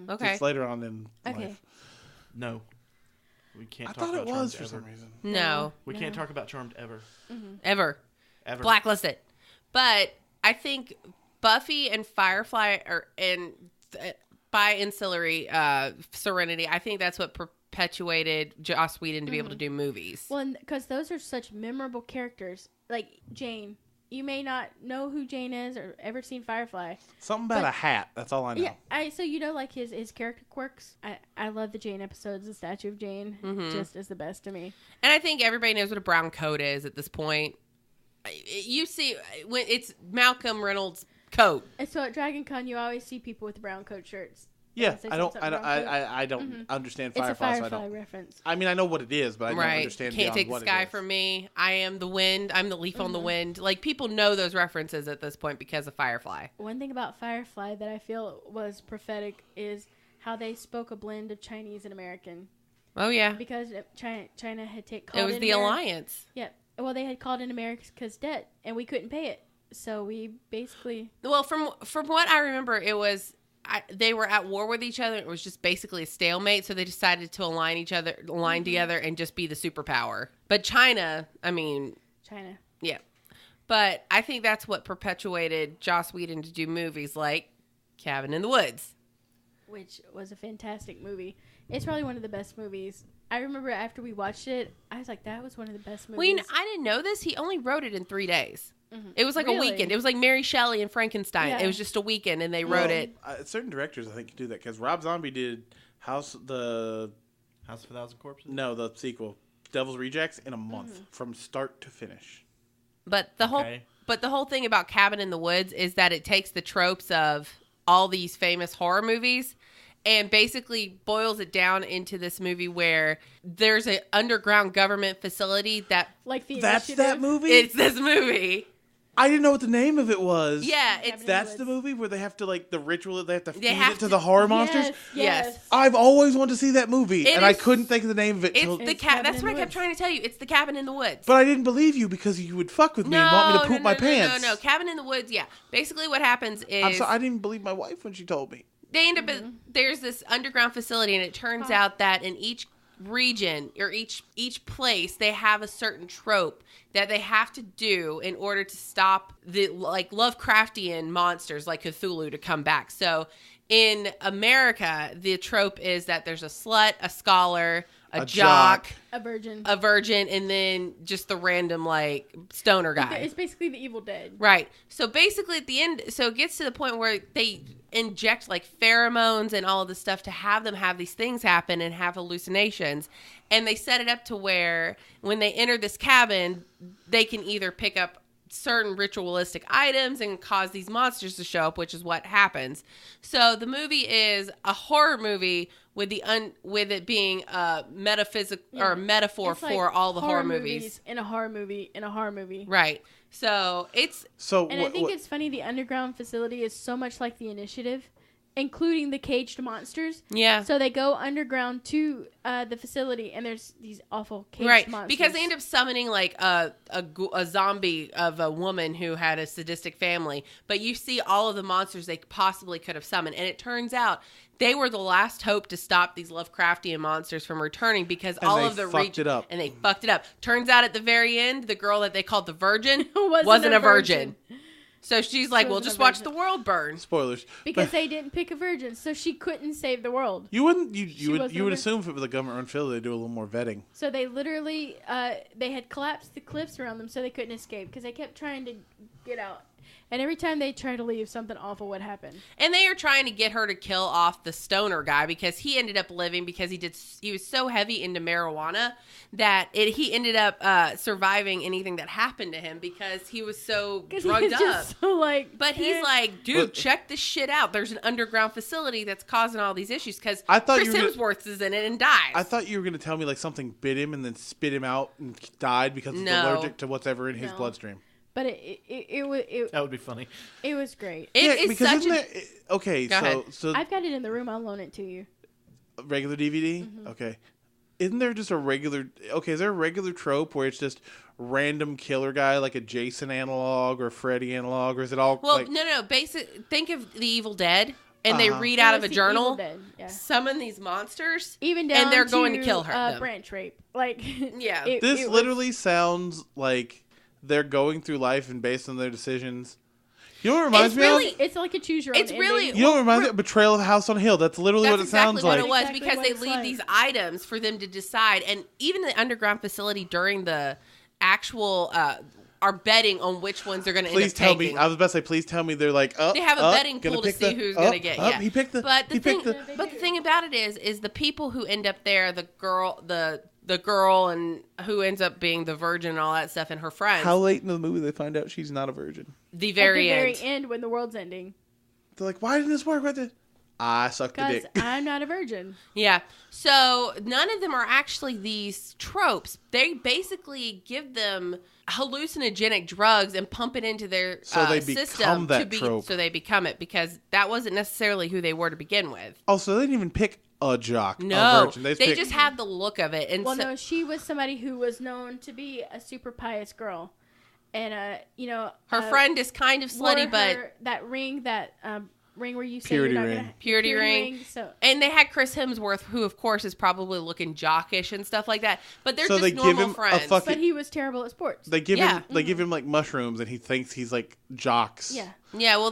S4: Okay.
S2: It's later on in
S1: Okay.
S2: life.
S3: No. We can't
S2: I
S3: talk
S2: thought
S3: about
S2: it was
S3: Charmed
S2: for
S3: ever.
S2: some reason.
S4: No.
S3: We can't talk about Charmed ever.
S4: Ever. Blacklisted. But I think Buffy and Firefly by ancillary Serenity, I think that's what perpetuated Joss Whedon to be able to do movies.
S1: Well, because those are such memorable characters. Like Jane. You may not know who Jane is or ever seen Firefly.
S2: Something about a hat. That's all I know.
S1: Yeah, so you know, like his character quirks. I love the Jane episodes. The Statue of Jane just is the best to me.
S4: And I think everybody knows what a brown coat is at this point. You see, when it's Malcolm Reynolds' coat.
S1: And so at Dragon Con, you always see people with brown coat shirts.
S2: Yeah, I don't understand Firefly.
S1: It's a Firefly reference.
S2: I mean, I know what it is, but I don't understand
S4: Can't take the sky
S2: it is.
S4: from me. I am the wind. I'm the leaf on the wind. Like, people know those references at this point because of Firefly.
S1: One thing about Firefly that I feel was prophetic is how they spoke a blend of Chinese and American.
S4: Oh, yeah.
S1: Because China had called
S4: it was the alliance.
S1: Yeah. Well, they had called in America's debt, and we couldn't pay it. So we basically...
S4: Well, from what I remember, it was... they were at war with each other. It was just basically a stalemate. So they decided to align together and just be the superpower. But China. Yeah. But I think that's what perpetuated Joss Whedon to do movies like Cabin in the Woods.
S1: Which was a fantastic movie. It's probably one of the best movies. I remember after we watched it, I was like, that was one of the best movies.
S4: I didn't know this. He only wrote it in 3 days. It was like a weekend. It was like Mary Shelley and Frankenstein. Yeah. It was just a weekend, and they wrote it.
S2: Certain directors, I think, can do that. Because Rob Zombie did House of a
S3: Thousand Corpses?
S2: No, the sequel, Devil's Rejects, in a month from start to finish.
S4: But the whole thing about Cabin in the Woods is that it takes the tropes of all these famous horror movies and basically boils it down into this movie where there's an underground government facility that...
S1: Like the
S2: That's
S1: Initiative?
S2: that movie?
S4: It's this movie.
S2: I didn't know what the name of it was.
S4: Yeah,
S2: that's the movie where they have to, like, the ritual, they have to feed it to the horror monsters?
S4: Yes.
S2: I've always wanted to see that movie, I couldn't think of the name of it.
S4: That's what I kept trying to tell you. It's the Cabin in the Woods.
S2: But I didn't believe you because you would fuck with me and want me to poop my pants.
S4: No. Cabin in the Woods, yeah. Basically what happens is...
S2: I'm sorry, I didn't believe my wife when she told me.
S4: They end up there's this underground facility, and it turns out that in each region or each place they have a certain trope that they have to do in order to stop the Lovecraftian monsters like Cthulhu to come back. So in America, the trope is that there's a slut, a scholar, a jock,
S1: a virgin,
S4: and then just the random stoner guy.
S1: It's basically the Evil Dead.
S4: Right. So basically at the end, so it gets to the point where they inject pheromones and all of this stuff to have them have these things happen and have hallucinations. And they set it up to where when they enter this cabin, they can either pick up certain ritualistic items and cause these monsters to show up, which is what happens. So the movie is a horror movie with it being a metaphysical or a metaphor for all the horror movies
S1: in a horror movie.
S4: Right. So it's
S1: and I think it's funny. The underground facility is so much like the Initiative, including the caged monsters.
S4: Yeah.
S1: So they go underground to the facility, and there's these awful caged monsters.
S4: Right, because they end up summoning a zombie of a woman who had a sadistic family. But you see all of the monsters they possibly could have summoned, and it turns out they were the last hope to stop these Lovecraftian monsters from returning because all of the
S2: fucked it up.
S4: And they fucked it up. Turns out at the very end, the girl that they called the Virgin wasn't a virgin. So she's like,
S1: She
S4: "We'll
S1: wasn't
S4: just
S1: a
S4: watch
S1: virgin.
S4: the world burn."
S2: Spoilers.
S1: Because they didn't pick a virgin, so she couldn't save the world.
S2: You wouldn't.
S1: She
S2: You would.
S1: wasn't
S2: You would
S1: a-
S2: assume if it was a government-run facility, they'd do a little more vetting.
S1: So they literally, they had collapsed the cliffs around them so they couldn't escape because they kept trying to get out. And every time they tried to leave, something awful would happen.
S4: And they are trying to get her to kill off the stoner guy because he ended up living because he was so heavy into marijuana that he ended up surviving anything that happened to him because he was so drugged
S1: He's
S4: up.
S1: just so like,
S4: But he's
S1: eh.
S4: like, dude,
S2: But-
S4: check this shit out. There's an underground facility that's causing all these issues because
S2: I thought
S4: Chris
S2: you were
S4: Hemsworth is in it and dies.
S2: I thought you were going to tell me like something bit him and then spit him out and died because it's
S4: No.
S2: allergic to whatever in his
S1: No.
S2: bloodstream.
S1: But it
S3: That would be funny.
S1: was great.
S4: It's
S2: because
S4: such
S2: isn't
S4: a...
S2: there, okay,
S4: Go ahead.
S2: so
S1: I've got it in the room. I'll loan it to you.
S2: regular DVD?
S1: Mm-hmm.
S2: Okay. Isn't there just a regular okay, is there a regular trope where it's just random killer guy like a Jason analog or Freddy analog, or is it all
S4: Well,
S2: like
S4: no. Think of The Evil Dead, and they
S2: Uh-huh.
S4: read out
S1: It
S4: of a
S1: was the
S4: journal,
S1: Evil Dead, yeah.
S4: summon these monsters.
S1: Even down
S4: And they're going to kill her, them.
S1: branch rape. Like
S4: Yeah.
S2: this
S1: it was-
S2: literally sounds like they're going through life and based on their decisions. You know what it reminds
S4: It's
S2: me
S4: really-
S2: of?
S1: It's like a choose your own.
S4: It's really-
S2: You know what it reminds me of? Betrayal of the House on a Hill. That's literally
S4: That's
S2: what it
S4: exactly
S2: sounds
S4: what
S2: like.
S4: it was
S1: Exactly
S4: because
S1: what
S4: they
S1: it's
S4: leave
S1: like.
S4: these items for them to decide, and even the underground facility during the actual are betting on which ones they're going to end
S2: Please
S4: up
S2: tell
S4: taking.
S2: me. I was about to say, please tell me they're like,
S4: They have a betting
S2: gonna
S4: pool to
S2: pick
S4: see
S2: the-
S4: who's going to get. Yeah,
S2: He picked the.
S4: But the
S2: he
S4: thing,
S2: picked the.
S4: but the thing about it is the people who end up there, the girl, and who ends up being the virgin and all that stuff, and her friends.
S2: How late in the movie they find out she's not a virgin?
S4: The very
S1: at the
S4: end.
S1: very end when the world's ending.
S2: They're like, why didn't this work? I sucked the
S1: Because
S2: dick.
S1: I'm not a virgin.
S4: Yeah. So none of them are actually these tropes. They basically give them hallucinogenic drugs and pump it into their
S2: So they
S4: system
S2: become that
S4: to be
S2: trope.
S4: so they become it because that wasn't necessarily who they were to begin with.
S2: Oh, so they didn't even pick a jock, a
S4: No,
S2: virgin.
S4: they
S2: picked-
S4: just had the look of it. And
S1: Well,
S4: so,
S1: no, she was somebody who was known to be a super pious girl, and
S4: her friend is kind of
S1: wore
S4: slutty, but
S1: her, that ring where you say
S2: Purity
S1: you're not
S2: ring.
S1: gonna,
S4: Purity ring.
S1: So
S4: and they had Chris Hemsworth, who of course is probably looking jockish and stuff like that. But they're
S2: So
S4: just
S2: they give
S4: normal
S2: him a
S4: friends.
S2: fucking-
S1: but he was terrible at sports.
S2: They give
S4: Yeah.
S2: him. They give him like mushrooms, and he thinks he's like jocks.
S1: Yeah.
S4: Yeah, well,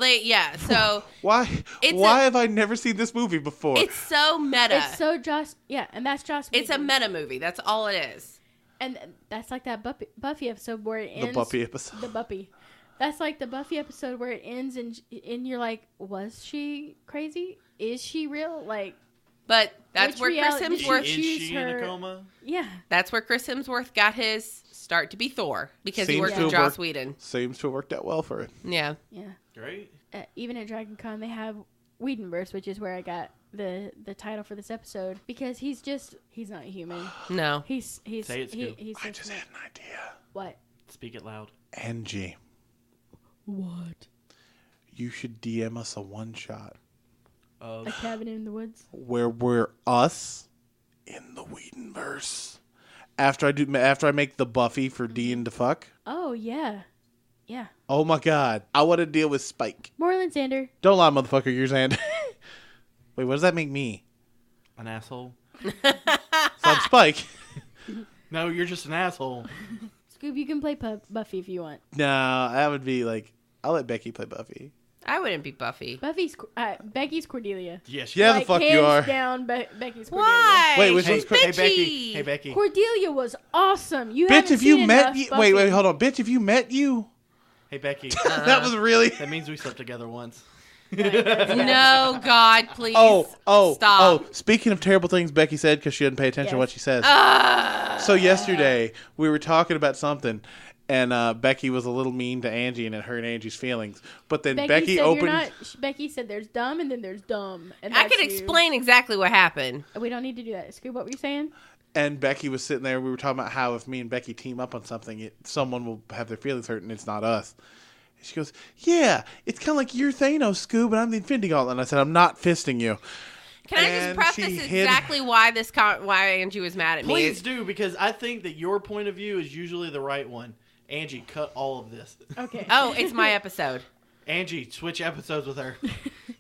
S4: so
S2: Why?
S4: It's
S2: Why
S4: a-
S2: have I never seen this movie before?
S4: it's so meta.
S1: It's so Joss. Yeah, and that's Joss.
S4: It's a
S1: Whedon.
S4: meta movie. That's all it is.
S1: And that's like that Buffy episode where it ends.
S2: the Buffy episode.
S1: The Buffy. That's like the Buffy episode where it ends and you're like, was she crazy? Is she real? Like,
S4: But that's
S1: Which
S4: where Chris
S1: reality-
S3: Is
S4: Hemsworth.
S3: she in
S1: her-
S3: a coma?
S1: yeah.
S4: That's where Chris Hemsworth got his start to be Thor because he
S2: Seems
S4: worked
S1: to
S4: with
S1: have
S4: Joss
S2: worked.
S4: Whedon.
S2: Seems to have worked out well for it.
S4: Yeah.
S1: Yeah.
S3: Great.
S1: Even at Dragon Con, they have Whedonverse, which is where I got the title for this episode because he's not human.
S4: No.
S1: He's
S3: Say it, Scoop.
S1: he's so
S2: I just
S1: smart.
S2: had an idea.
S1: What?
S3: Speak it loud.
S2: Angie,
S1: What?
S2: you should DM us a one shot
S3: Of
S1: A cabin in the woods.
S2: where we're us in the Whedonverse. After I make the Buffy for Dean to fuck.
S1: Oh yeah, yeah.
S2: Oh my god, I want to deal with Spike.
S1: Moreland Sander.
S2: Don't lie, motherfucker. You're saying. Wait, what does that make me?
S3: an asshole.
S2: So I'm Spike.
S3: No, you're just an asshole.
S1: Scoob, you can play Buffy if you want.
S2: No, that would be like I'll let Becky play Buffy.
S4: I wouldn't be Buffy.
S1: Becky's Cordelia.
S3: Yes.
S2: Yeah,
S3: you
S2: the fuck you
S1: hands
S2: are.
S1: down, Becky's Cordelia.
S4: Why?
S2: Wait, which
S4: She's
S2: one's
S3: Hey,
S4: bitchy.
S3: Becky. Hey, Becky.
S1: Cordelia was awesome. You
S2: Bitch,
S1: haven't
S2: if you
S1: seen
S2: met
S1: enough
S2: you,
S1: Buffy.
S2: wait, hold on, bitch. If you met you,
S3: Hey, Becky.
S2: that was really.
S3: That means we slept together once.
S4: No, God, please.
S2: Oh,
S4: Stop.
S2: Speaking of terrible things Becky said because she didn't pay attention to
S1: Yes.
S2: what she says.
S4: Ah.
S2: So yesterday we were talking about something, and Becky was a little mean to Angie and it hurt Angie's feelings. But then Becky
S1: said
S2: opened.
S1: Becky said there's dumb and then there's dumb. And
S4: I
S1: that's
S4: could
S1: you.
S4: explain exactly what happened.
S1: We don't need to do that. Scoob, what were you saying?
S2: And Becky was sitting there. We were talking about how if me and Becky team up on something, someone will have their feelings hurt, and it's not us. And she goes, "Yeah, it's kind of like you're Thanos, Scoob, and I'm the Infinity Gauntlet." And I said, "I'm not fisting you."
S4: Can I just
S2: And
S4: preface
S2: she hid-
S4: exactly why why Angie was mad at me?
S3: Please do, because I think that your point of view is usually the right one. Angie, cut all of this.
S1: Okay.
S4: Oh, it's my episode.
S3: Angie, switch episodes with her.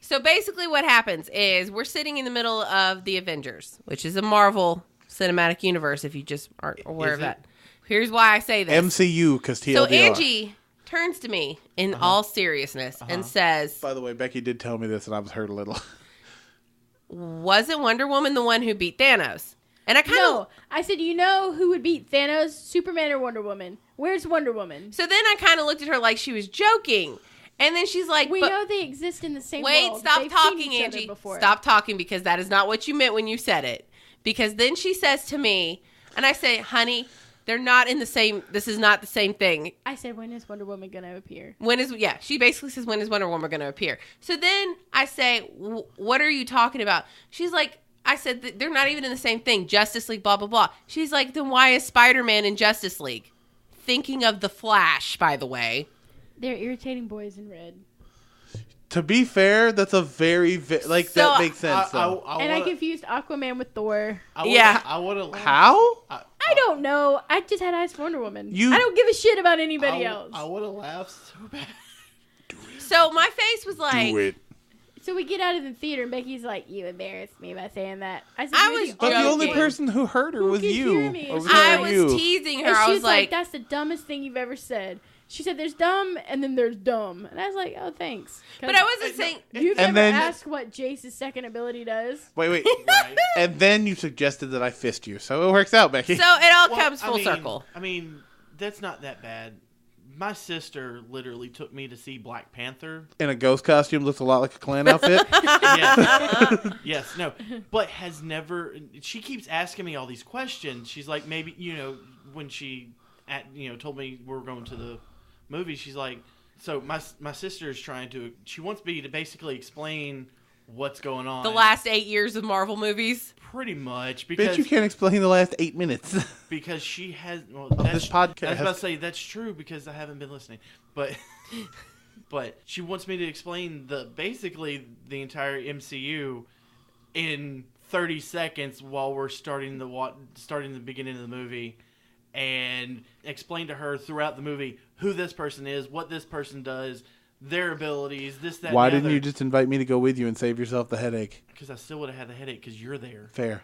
S4: So basically what happens is we're sitting in the middle of the Avengers, which is a Marvel cinematic universe if you just aren't aware
S3: Is
S4: of
S3: it?
S4: that. Here's why I say this.
S2: MCU, because TLDR.
S4: So Angie turns to me in all seriousness and says,
S2: By the way, Becky did tell me this, and I was hurt a little.
S4: wasn't Wonder Woman the one who beat Thanos? And I kind of...
S1: No, I said, you know who would beat Thanos? Superman or Wonder Woman? Where's Wonder Woman?
S4: So then I kind of looked at her like she was joking. And then she's like...
S1: We know they exist in the same world.
S4: Wait, stop
S1: They've
S4: talking,
S1: seen each other
S4: Angie.
S1: before.
S4: Stop talking, because that is not what you meant when you said it. Because then she says to me, and I say, honey, they're not in the same... This is not the same thing.
S1: I said, when is Wonder Woman going to appear?
S4: She basically says, when is Wonder Woman going to appear? So then I say, what are you talking about? She's like... I said that they're not even in the same thing. Justice League, blah, blah, blah. She's like, then why is Spider-Man in Justice League? Thinking of The Flash, by the way.
S1: They're irritating boys in red.
S2: To be fair, that's a very, that makes sense, though.
S1: I confused Aquaman with Thor.
S3: I would have.
S2: How?
S1: I don't know. I just had eyes for Wonder Woman.
S2: You-
S1: I don't give a shit about anybody else.
S3: I would have laughed so bad.
S4: So my face was like...
S2: Do it.
S1: So we get out of the theater, and Becky's like, you embarrassed me by saying that. I said,
S4: I
S1: "You're
S4: was
S2: But the only
S4: joking.
S2: person who heard her
S1: Who
S2: was
S1: could
S2: you.
S1: hear me?
S2: Over
S4: I
S2: there,
S4: was
S2: you.
S4: teasing her.
S1: And
S4: I
S1: she
S4: was like...
S1: that's the dumbest thing you've ever said. She said, there's dumb, and then there's dumb. And I was like, oh, thanks.
S4: But I wasn't saying...
S1: You've
S2: And
S1: never
S2: then-
S1: asked what Jace's second ability does.
S2: Wait.
S3: Right.
S2: And then you suggested that I fist you. So it works out, Becky.
S4: So it all
S3: Well,
S4: comes full circle.
S3: I mean, that's not that bad. My sister literally took me to see Black Panther.
S2: In a ghost costume, looks a lot like a clan outfit.
S3: Yes, no, but has never. She keeps asking me all these questions. She's like, maybe when she, told me we're going to the movie. She's like, so my sister is trying to. She wants me to basically explain what's going on.
S4: The last 8 years of Marvel movies.
S3: Pretty much because
S2: Bitch, you can't explain the last 8 minutes.
S3: because she has. Well,
S2: This podcast.
S3: I was about to say that's true because I haven't been listening, but she wants me to explain basically the entire MCU in 30 seconds while we're starting the beginning of the movie, and explain to her throughout the movie who this person is, what this person does, their abilities, this, that.
S2: Why
S3: and the
S2: didn't
S3: other.
S2: you just invite me to go with you and save yourself the headache?
S3: Because I still would have had the headache because you're there.
S2: Fair.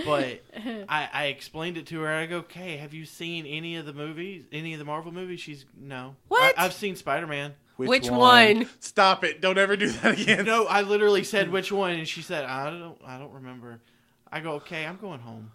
S3: But I explained it to her. I go, okay, have you seen any of the movies, any of the Marvel movies? She's, no.
S4: What?
S3: I've seen Spider-Man.
S4: Which one?
S2: Stop it. Don't ever do that again.
S3: No, I literally said which one, and she said, I don't remember. I go, okay, I'm going home.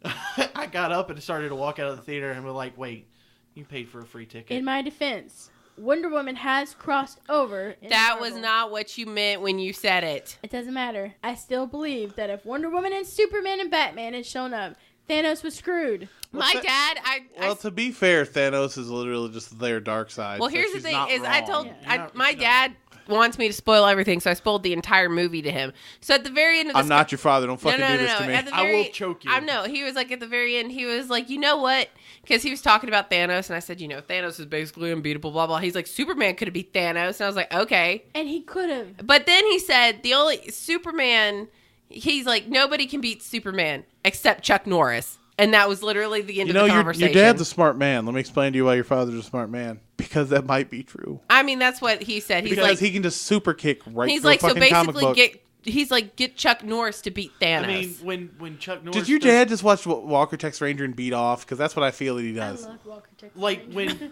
S3: I got up and started to walk out of the theater, and we're like, wait, you paid for a free ticket.
S1: In my defense, Wonder Woman has crossed over.
S4: That was not what you meant when you said it.
S1: It doesn't matter. I still believe that if Wonder Woman and Superman and Batman had shown up, Thanos was screwed.
S4: My dad,
S2: Well, to be fair, Thanos is literally just their dark side.
S4: well,
S2: so
S4: here's the
S2: she's
S4: thing:
S2: not
S4: is I
S2: wrong.
S4: told
S1: Yeah.
S4: my dad wants me to spoil everything, so I spoiled the entire movie to him. So at the very end of
S2: I'm not your father. Don't fucking do this to me.
S4: At the
S3: I
S4: very,
S3: will choke you.
S4: I know. He was like, at the very end, he was like, you know what? Because he was talking about Thanos, and I said, Thanos is basically unbeatable, blah, blah. He's like, Superman could have beat Thanos. And I was like, okay.
S1: And he could have.
S4: But then he said, the only Superman, he's like, nobody can beat Superman except Chuck Norris. And that was literally the end of the conversation.
S2: Your dad's a smart man. Let me explain to you why your father's a smart man. Because that might be true.
S4: I mean, that's what he said. He's
S2: Because
S4: like,
S2: he can just super kick right
S4: he's
S2: through
S4: like,
S2: a
S4: so
S2: fucking comic
S4: basically
S2: book.
S4: get Chuck Norris to beat Thanos.
S3: I mean, when Chuck Norris...
S2: Did your dad just watch Walker Texas Ranger and beat off? Because that's what I feel that he does.
S1: I love Walker Texas
S3: Like,
S1: Ranger.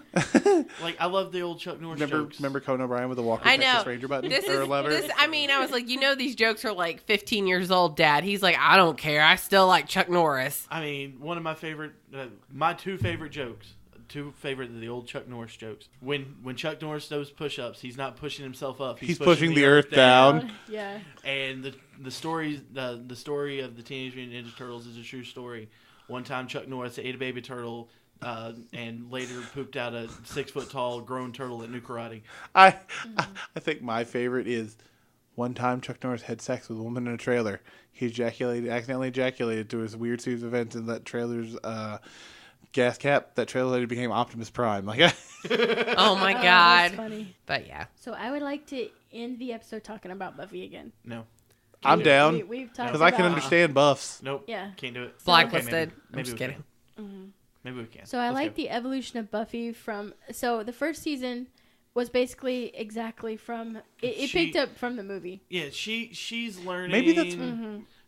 S3: I love the old Chuck Norris jokes.
S2: Remember Conan O'Brien with the Walker
S4: I know.
S2: Texas Ranger button or lever?
S4: I mean, I was like, these jokes are like 15 years old, Dad. He's like, I don't care. I still like Chuck Norris.
S3: I mean, one of my favorite... my two favorite jokes... Two favorite of the old Chuck Norris jokes. When Chuck Norris does push-ups, he's not pushing himself up.
S2: He's pushing the earth down.
S1: Yeah.
S3: And the story of the Teenage Mutant Ninja Turtles is a true story. One time, Chuck Norris ate a baby turtle, and later pooped out a 6-foot-tall grown turtle at New Karate.
S2: I think my favorite is one time Chuck Norris had sex with a woman in a trailer. He accidentally ejaculated through his weird series of events in that trailer's gas cap. That trailer later became Optimus Prime. Like,
S4: Oh my
S1: Oh,
S4: God.
S1: that's funny.
S4: But yeah.
S1: So I would like to end the episode talking about Buffy again.
S3: No.
S2: I'm down
S1: We've talked
S2: because I can
S1: about-
S2: understand buffs.
S3: Nope.
S1: Yeah.
S3: Can't do it.
S4: Blacklisted.
S3: Okay,
S4: I'm
S3: maybe
S4: just
S3: we
S4: kidding.
S3: can. Maybe we can.
S1: So I
S3: Let's
S1: like
S3: go.
S1: the evolution of Buffy so the first season was basically exactly from it
S3: She-
S1: picked up from the movie.
S3: Yeah, she's learning.
S2: Maybe that's-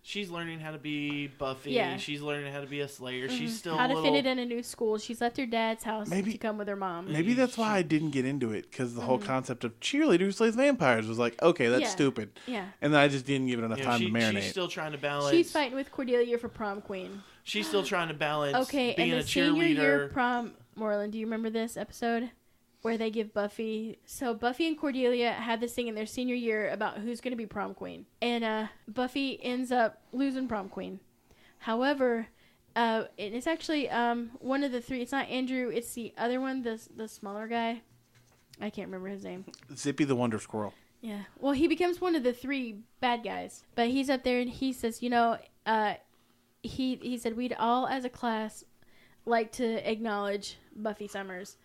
S3: She's learning how to be Buffy.
S1: Yeah.
S3: She's learning how to be a Slayer.
S1: Mhm.
S3: She's still
S1: how to
S3: a
S1: fit
S3: little...
S1: it in a new school. She's left her dad's house
S2: Maybe-
S1: to come with her mom.
S2: Maybe that's why I didn't get into it, because the whole
S1: Mhm.
S2: concept of cheerleader who slays vampires was like, okay, that's
S1: Yeah.
S2: stupid.
S1: Yeah.
S2: And then I just didn't give it enough time to marinate.
S3: She's still trying to balance.
S1: She's fighting with Cordelia for prom queen.
S3: She's still trying to balance
S1: Okay,
S3: being
S1: and
S3: a
S1: the senior year
S3: cheerleader.
S1: prom, Moreland, do you remember this episode? Where they give Buffy... So Buffy and Cordelia had this thing in their senior year about who's going to be prom queen. And Buffy ends up losing prom queen. However, it's actually one of the three. It's not Andrew. It's the other one, the smaller guy. I can't remember his name.
S2: Zippy the Wonder Squirrel.
S1: Yeah. Well, he becomes one of the three bad guys. But he's up there and he says, he said we'd all as a class like to acknowledge Buffy Summers.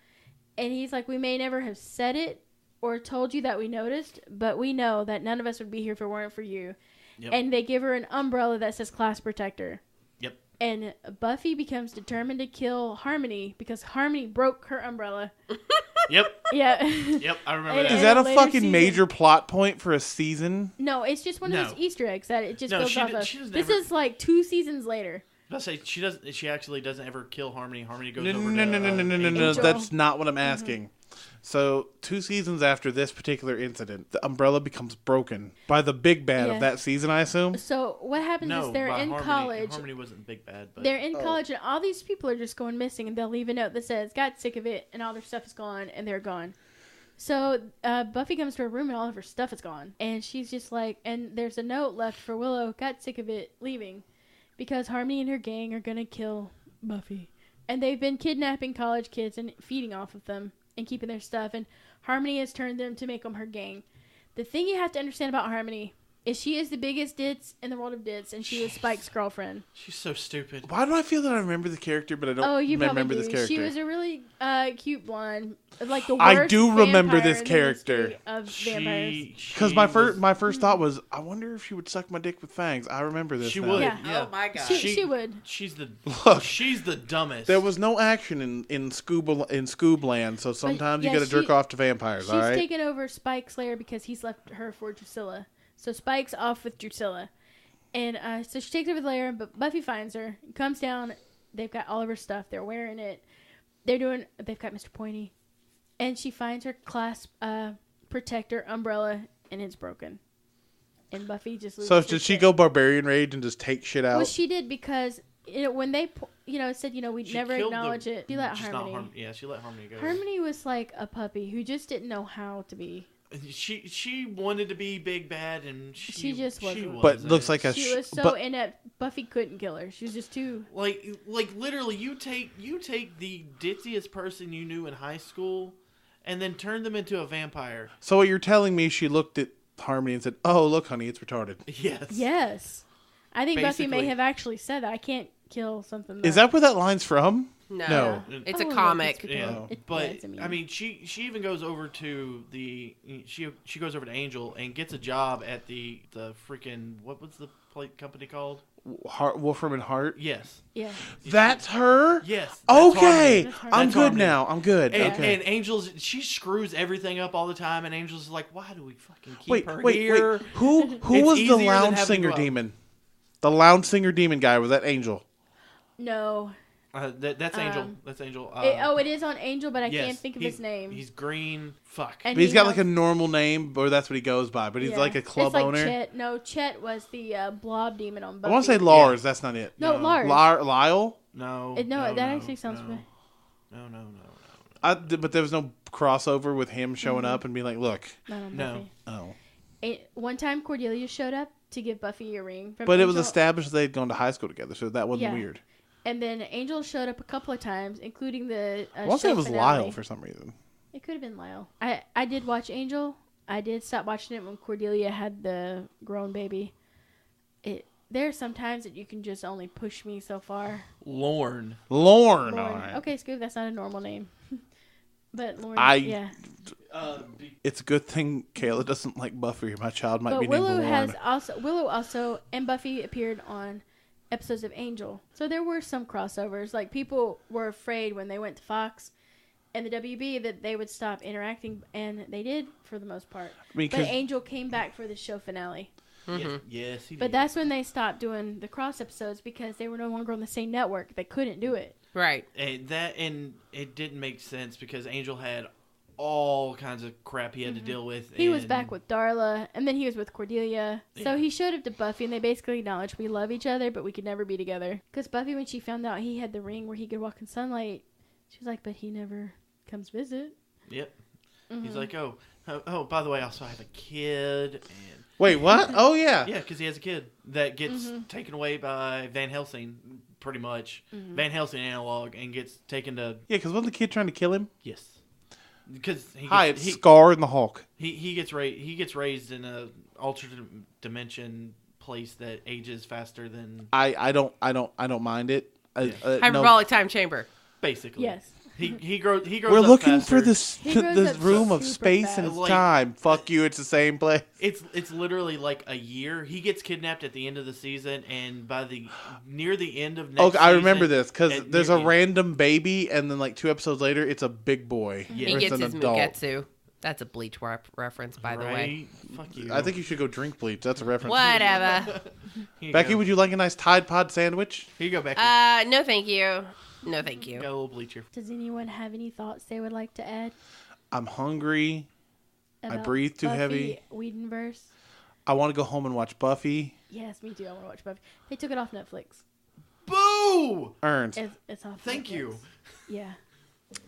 S1: And he's like, we may never have said it or told you that we noticed, but we know that none of us would be here if it weren't for you.
S3: Yep.
S1: And they give her an umbrella that says class protector.
S3: Yep.
S1: And Buffy becomes determined to kill Harmony because Harmony broke her umbrella.
S3: Yep.
S1: Yeah.
S3: Yep. I remember
S1: And-
S3: that.
S2: Is
S1: in
S2: that
S1: a
S2: a
S1: later
S2: fucking
S1: season-
S2: major plot point for a season?
S1: No, it's just one of
S3: No.
S1: those Easter eggs that it just
S3: No,
S1: goes
S3: she
S1: off
S3: did-
S1: of.
S3: she does
S1: This
S3: never-
S1: is like 2 seasons later.
S3: I say she doesn't. She actually doesn't ever kill Harmony. Harmony goes
S2: No,
S3: over
S2: no,
S3: to
S2: no, no, no, no, no, no.
S1: Angel.
S2: That's not what I'm asking. So, 2 seasons after this particular incident, the umbrella becomes broken by the big bad
S1: Yeah.
S2: of that season, I assume.
S1: So what happens
S3: No,
S1: is they're
S3: by
S1: in
S3: Harmony.
S1: college.
S3: Harmony wasn't big bad, but
S1: They're in college, and all these people are just going missing, and they'll leave a note that says, got sick of it, and all their stuff is gone, and they're gone. So Buffy comes to her room, and all of her stuff is gone. And she's just like, and there's a note left for Willow, got sick of it, leaving. Because Harmony and her gang are going to kill Buffy. And they've been kidnapping college kids and feeding off of them and keeping their stuff. And Harmony has turned them to make them her gang. The thing you have to understand about Harmony is she is the biggest ditz in the world of ditz, and she was Spike's girlfriend.
S3: she's so stupid.
S2: Why do I feel that I remember the character, but I don't
S1: Oh, you probably
S2: remember
S1: do.
S2: this character?
S1: She was a really cute blonde, like the worst
S2: I do remember
S1: vampire
S2: this
S1: in the
S2: character.
S1: history of vampires.
S2: Because my first thought was, I wonder if she would suck my dick with fangs. I remember this.
S3: She
S2: now.
S3: would.
S1: Yeah.
S3: Yeah.
S4: Oh my god.
S1: She would.
S3: She's the
S2: Look.
S3: She's the dumbest.
S2: There was no action in Scoob-land, so sometimes
S1: yeah,
S2: you got to jerk
S1: she-
S2: off to vampires,
S1: She's
S2: all right?
S1: taken over Spike's lair because he's left her for Drusilla. So Spike's off with Drusilla. And so she takes over the lair, but Buffy finds her, comes down. They've got all of her stuff. They're wearing it. They've got Mr. Pointy. And she finds her class protector umbrella, and it's broken. And Buffy just loses
S2: So
S1: her
S2: did she
S1: shit.
S2: go barbarian rage and just take shit out?
S1: Well, she did because when they said we'd
S3: She
S1: never
S3: killed
S1: acknowledge it. She let
S3: just not
S1: Harmony.
S3: Yeah, she let Harmony go.
S1: Harmony was like a puppy who just didn't know how to be.
S3: She wanted to be big bad, and she
S1: just wasn't.
S2: But looks like a
S1: She was so
S2: but
S1: inept. Buffy couldn't kill her. She was just too.
S3: like literally you take the ditziest person you knew in high school, and then turn them into a vampire.
S2: so what you're telling me? She looked at Harmony and said, "Oh, look, honey, it's retarded."
S3: Yes.
S1: Yes, I think Buffy may
S3: Basically.
S1: have actually said that. I can't kill something.
S2: Is that where that line's from?
S4: No.
S2: No.
S4: It's a
S1: Oh, look,
S4: comic.
S1: it's
S3: Yeah,
S1: It's-
S3: but
S1: it's a meme.
S3: I mean, she even goes over to she goes over to Angel and gets a job at the freaking what was the company called?
S2: Wolfram and Hart.
S3: Yes,
S1: Yeah.
S2: That's her.
S3: yes. that's
S2: Okay,
S3: Harmony.
S1: That's
S2: I'm
S1: Harmony.
S2: good
S3: Harmony.
S2: now. I'm good.
S3: And,
S2: okay.
S3: and Angel's she screws everything up all the time, and Angel's like, why do we fucking keep
S2: wait,
S3: her
S2: wait,
S3: here?
S2: wait. Who
S3: It's
S2: was the
S3: easier than
S2: lounge
S3: having
S2: singer
S3: to go out.
S2: demon? The lounge singer demon guy, was that Angel?
S1: No.
S3: That's Angel. That's Angel.
S1: It is on Angel, but I
S3: yes,
S1: can't think of
S3: he's-
S1: his name.
S3: He's green. Fuck.
S1: And
S2: But he's
S1: he
S2: got
S1: has-
S2: like a normal name, or that's what he goes by. But he's
S1: yeah.
S2: like a club
S1: it's like
S2: owner.
S1: Chet. No, Chet was the blob demon on Buffy.
S2: I want to say Lars. That's not it.
S1: No, Lars.
S2: Lyle.
S3: no.
S1: That actually sounds.
S3: No.
S2: But there was no crossover with him showing
S1: Mm-hmm.
S2: up and being like, "Look."
S1: Not on
S3: No.
S1: Buffy.
S2: Oh.
S1: One time Cordelia showed up to give Buffy a ring. From
S2: But it was
S1: Angel,
S2: established they'd gone to high school together, so that wasn't
S1: Yeah.
S2: weird.
S1: And then Angel showed up a couple of times, including the.
S2: I want to say
S1: show
S2: it was
S1: finale.
S2: Lyle for some reason.
S1: It could have been Lyle. I did watch Angel. I did stop watching it when Cordelia had the grown baby. There are some times that you can just only push me so far.
S3: Lorne.
S2: Lorne.
S1: Lauren.
S2: All right.
S1: Okay, Scoob, that's not a normal name. But Lauren,
S2: I-
S1: yeah.
S2: It's a good thing Kayla doesn't like Buffy. My child might
S1: But
S2: be
S1: Willow
S2: named Lorne.
S1: Willow also and Buffy appeared on episodes of Angel. So there were some crossovers. Like people were afraid when they went to Fox and the WB that they would stop interacting, and they did for the most part.
S2: I mean,
S1: But
S2: 'cause
S1: Angel came back for the show finale.
S3: Yes, he did.
S1: But that's when they stopped doing the cross episodes because they were no longer on the same network. They couldn't do it.
S4: Right.
S3: And it didn't make sense because Angel had all kinds of crap he had to deal with.
S1: He was back with Darla, and then he was with Cordelia. So he showed up to Buffy, and they basically acknowledged we love each other, but we could never be together. Because Buffy, when she found out he had the ring where he could walk in sunlight, she was like, but he never comes visit.
S3: Yep. He's like, oh, by the way, also I have a kid. And
S2: Wait, what? Oh, yeah.
S3: yeah, because he has a kid that gets taken away by Van Helsing, pretty much. Van Helsing analog, and gets taken to...
S2: Yeah, because wasn't the kid trying to kill him?
S3: Yes. Because
S2: it's Scar and the Hulk.
S3: He gets raised in a alternate dimension place that ages faster than
S2: I don't mind it.
S4: Hyperbolic time chamber.
S3: basically.
S1: Yes.
S3: He grows.
S2: We're
S3: up
S2: looking
S3: faster.
S2: for this
S1: He grows
S2: this
S1: up
S2: room of
S1: super
S2: space
S1: fast.
S2: and
S3: Like-
S2: time. Fuck you, it's the same place.
S3: It's literally like a year. He gets kidnapped at the end of the season, and by the near the end of next
S2: Okay, I remember
S3: season,
S2: this because
S3: at
S2: there's
S3: near
S2: a
S3: the-
S2: random baby, and then like 2 episodes later, it's a big boy.
S3: Yeah.
S4: He
S2: Or it's
S4: gets
S2: an
S4: his
S2: adult.
S4: Mugetsu. That's a Bleach reference, by the way.
S3: Right? Fuck you.
S2: I think you should go drink bleach. That's a reference.
S4: Whatever.
S3: Here you
S2: Becky,
S3: go.
S2: would you like a nice Tide Pod sandwich?
S3: Here you go, Becky.
S4: No, thank you. No, thank you.
S3: Got a little bleacher.
S1: Does anyone have any thoughts they would like to add?
S2: I'm hungry.
S1: About
S2: breathe too
S1: Buffy,
S2: heavy.
S1: Whedonverse?
S2: I want to go home and watch Buffy.
S1: Yes, me too. I want to watch Buffy. They took it off Netflix.
S3: Boo!
S2: Ernst,
S1: It's off.
S3: Thank
S1: Netflix.
S3: you.
S1: Yeah,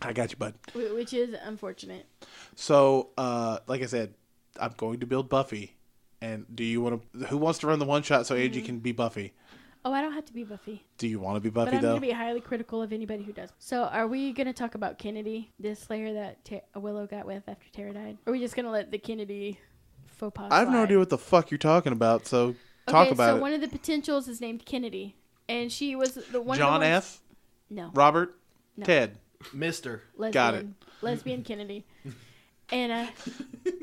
S2: I got you, bud.
S1: which is unfortunate.
S2: So, like I said, I'm going to build Buffy. And do you want to? Who wants to run the one shot so Angie can be Buffy?
S1: Oh, I don't have to be Buffy.
S2: Do you want to be
S1: But
S2: Buffy
S1: I'm
S2: though?
S1: going to be highly critical of anybody who does. So, are we going to talk about Kennedy, this Slayer that Willow got with after Tara died? Or are we just going to let the Kennedy faux pas
S2: I have no
S1: slide?
S2: idea what the fuck you're talking about. So talk
S1: Okay,
S2: about
S1: so
S2: it.
S1: one of the potentials is named Kennedy, and she was the one.
S2: John
S1: of the ones,
S2: F.
S1: No,
S2: Robert.
S1: No.
S2: Ted.
S3: Mister.
S1: lesbian,
S2: Got it.
S1: lesbian Kennedy, and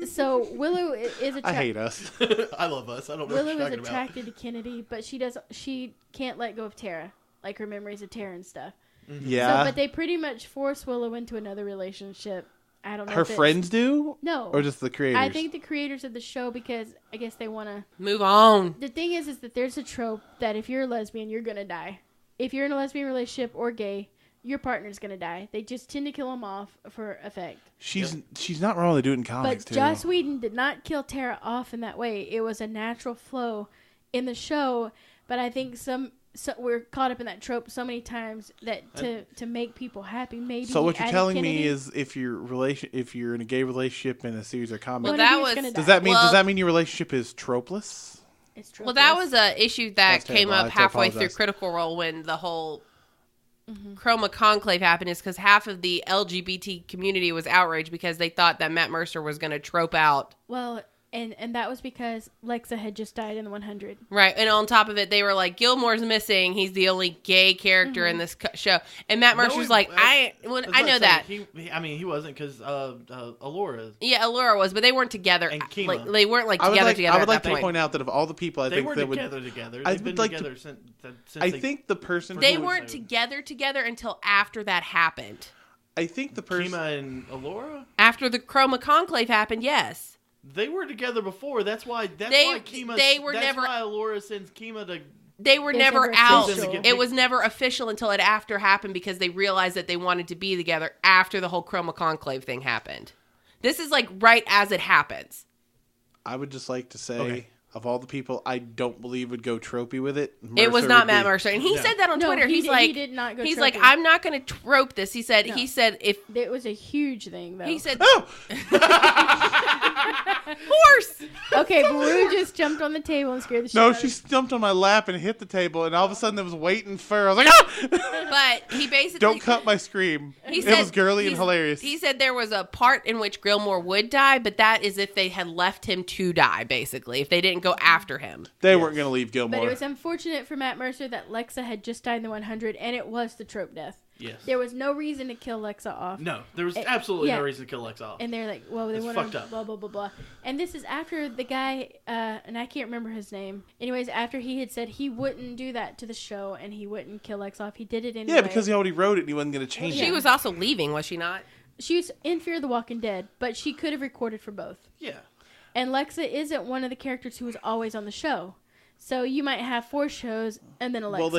S1: so Willow is
S2: I
S1: attracted.
S2: hate us.
S3: I love us. I don't know what
S1: Willow
S3: you're
S1: is
S3: talking about.
S1: attracted to Kennedy, but she can't let go of Tara, like her memories of Tara and stuff.
S2: Yeah.
S1: So, but they pretty much force Willow into another relationship. I don't know.
S2: Her
S1: if it's-
S2: friends do?
S1: No.
S2: Or just the creators?
S1: I think the creators of the show, because I guess they want to.
S4: Move on.
S1: The thing is that there's a trope that if you're a lesbian, you're gonna die. If you're in a lesbian relationship or gay, your partner's gonna die. They just tend to kill them off for effect.
S2: she's not wrong to do it in comics
S1: But
S2: too.
S1: Joss Whedon did not kill Tara off in that way. It was a natural flow in the show. But I think we're caught up in that trope so many times that to make people happy, maybe.
S2: So what
S1: he
S2: you're
S1: added
S2: telling
S1: Kennedy.
S2: me is if you're in a gay relationship in a series of comics,
S4: Well,
S1: One of
S4: that
S1: you is
S4: was-
S1: gonna
S2: does
S1: die.
S2: that mean your relationship is tropeless?
S1: It's true.
S4: Well, that was a issue that
S2: That's
S4: came
S2: terrible.
S4: up
S2: I
S4: halfway through
S2: apologize.
S4: Critical Role when the whole Chroma Conclave happened, is because half of the LGBT community was outraged because they thought that Matt Mercer was going to trope out.
S1: Well, and that was because Lexa had just died in the 100.
S4: Right. And on top of it, they were like, Gilmore's missing. He's the only gay character in this show. And Matt Mercer's like, I know that.
S3: He wasn't because Alora.
S4: Yeah, Allura was, but they weren't together.
S3: And Kima.
S4: Like, they weren't like
S2: I would
S4: together
S2: like,
S4: together
S2: I would
S4: at
S2: like
S4: that
S2: to
S4: point.
S2: point out that of all the people I
S3: They
S2: think
S3: were
S2: that would,
S3: together.
S2: I
S3: They've been
S2: would like to-
S3: together since
S2: I
S3: they-
S2: think the person
S4: They
S2: who was-
S4: weren't together until after that happened.
S2: I think the person
S3: Kima and Alora.
S4: After the Chroma Conclave happened, yes.
S3: They were together before. That's why
S4: They
S3: Kima.
S4: were
S3: that's
S4: never-
S3: why Alora sends Kima to.
S4: They were
S1: It's
S4: never
S1: never
S4: out.
S1: official.
S4: It was never official until it after happened because they realized that they wanted to be together after the whole Chroma Conclave thing happened. This is like right as it happens.
S2: I would just like to say,
S3: Okay.
S2: of all the people I don't believe would go tropey with it,
S4: It was
S2: Mercer
S4: not
S2: would
S4: Matt
S2: be.
S4: Mercer, and he
S3: No.
S4: said that on
S1: No,
S4: Twitter.
S1: he
S4: He's
S1: did-
S4: like,
S1: he did not go
S4: he's like,
S1: tropey.
S4: I'm not going to trope this. He said,
S1: No.
S4: if
S1: It was a huge thing, though.
S4: he said,
S2: Oh!
S4: horse.
S1: Okay, Baru just jumped on the table and scared the shit
S2: No,
S1: out of
S2: she
S1: me.
S2: jumped on my lap and hit the table, and all of a sudden there was weight and fur. I was like, ah!
S4: But he basically
S2: Don't cut my scream.
S4: He
S2: It
S4: said
S2: was girly and hilarious.
S4: He said there was a part in which Gilmore would die, but that is if they had left him to die, basically. If they didn't go after him.
S2: They weren't going to leave
S1: But
S2: Gilmore.
S1: it was unfortunate for Matt Mercer that Lexa had just died in the 100, and it was the trope death.
S3: Yes.
S1: There was no reason to kill Lexa off.
S3: No, there was absolutely
S1: yeah.
S3: no reason to kill Lex off.
S1: And they're like, well, they
S3: It's
S1: want
S3: fucked
S1: to
S3: up.
S1: blah, blah, blah, blah. And this is after the guy, and I can't remember his name. Anyways, after he had said he wouldn't do that to the show and he wouldn't kill Lex off, he did it anyway.
S2: Yeah, because he already wrote it and he wasn't going to change
S1: Yeah.
S4: She
S2: it.
S4: was also leaving, was she not?
S1: She was in Fear of the Walking Dead, but she could have recorded for both.
S3: Yeah.
S1: And Lexa isn't one of the characters who was always on the show. So you might have 4 shows and then Alexa.
S2: Well,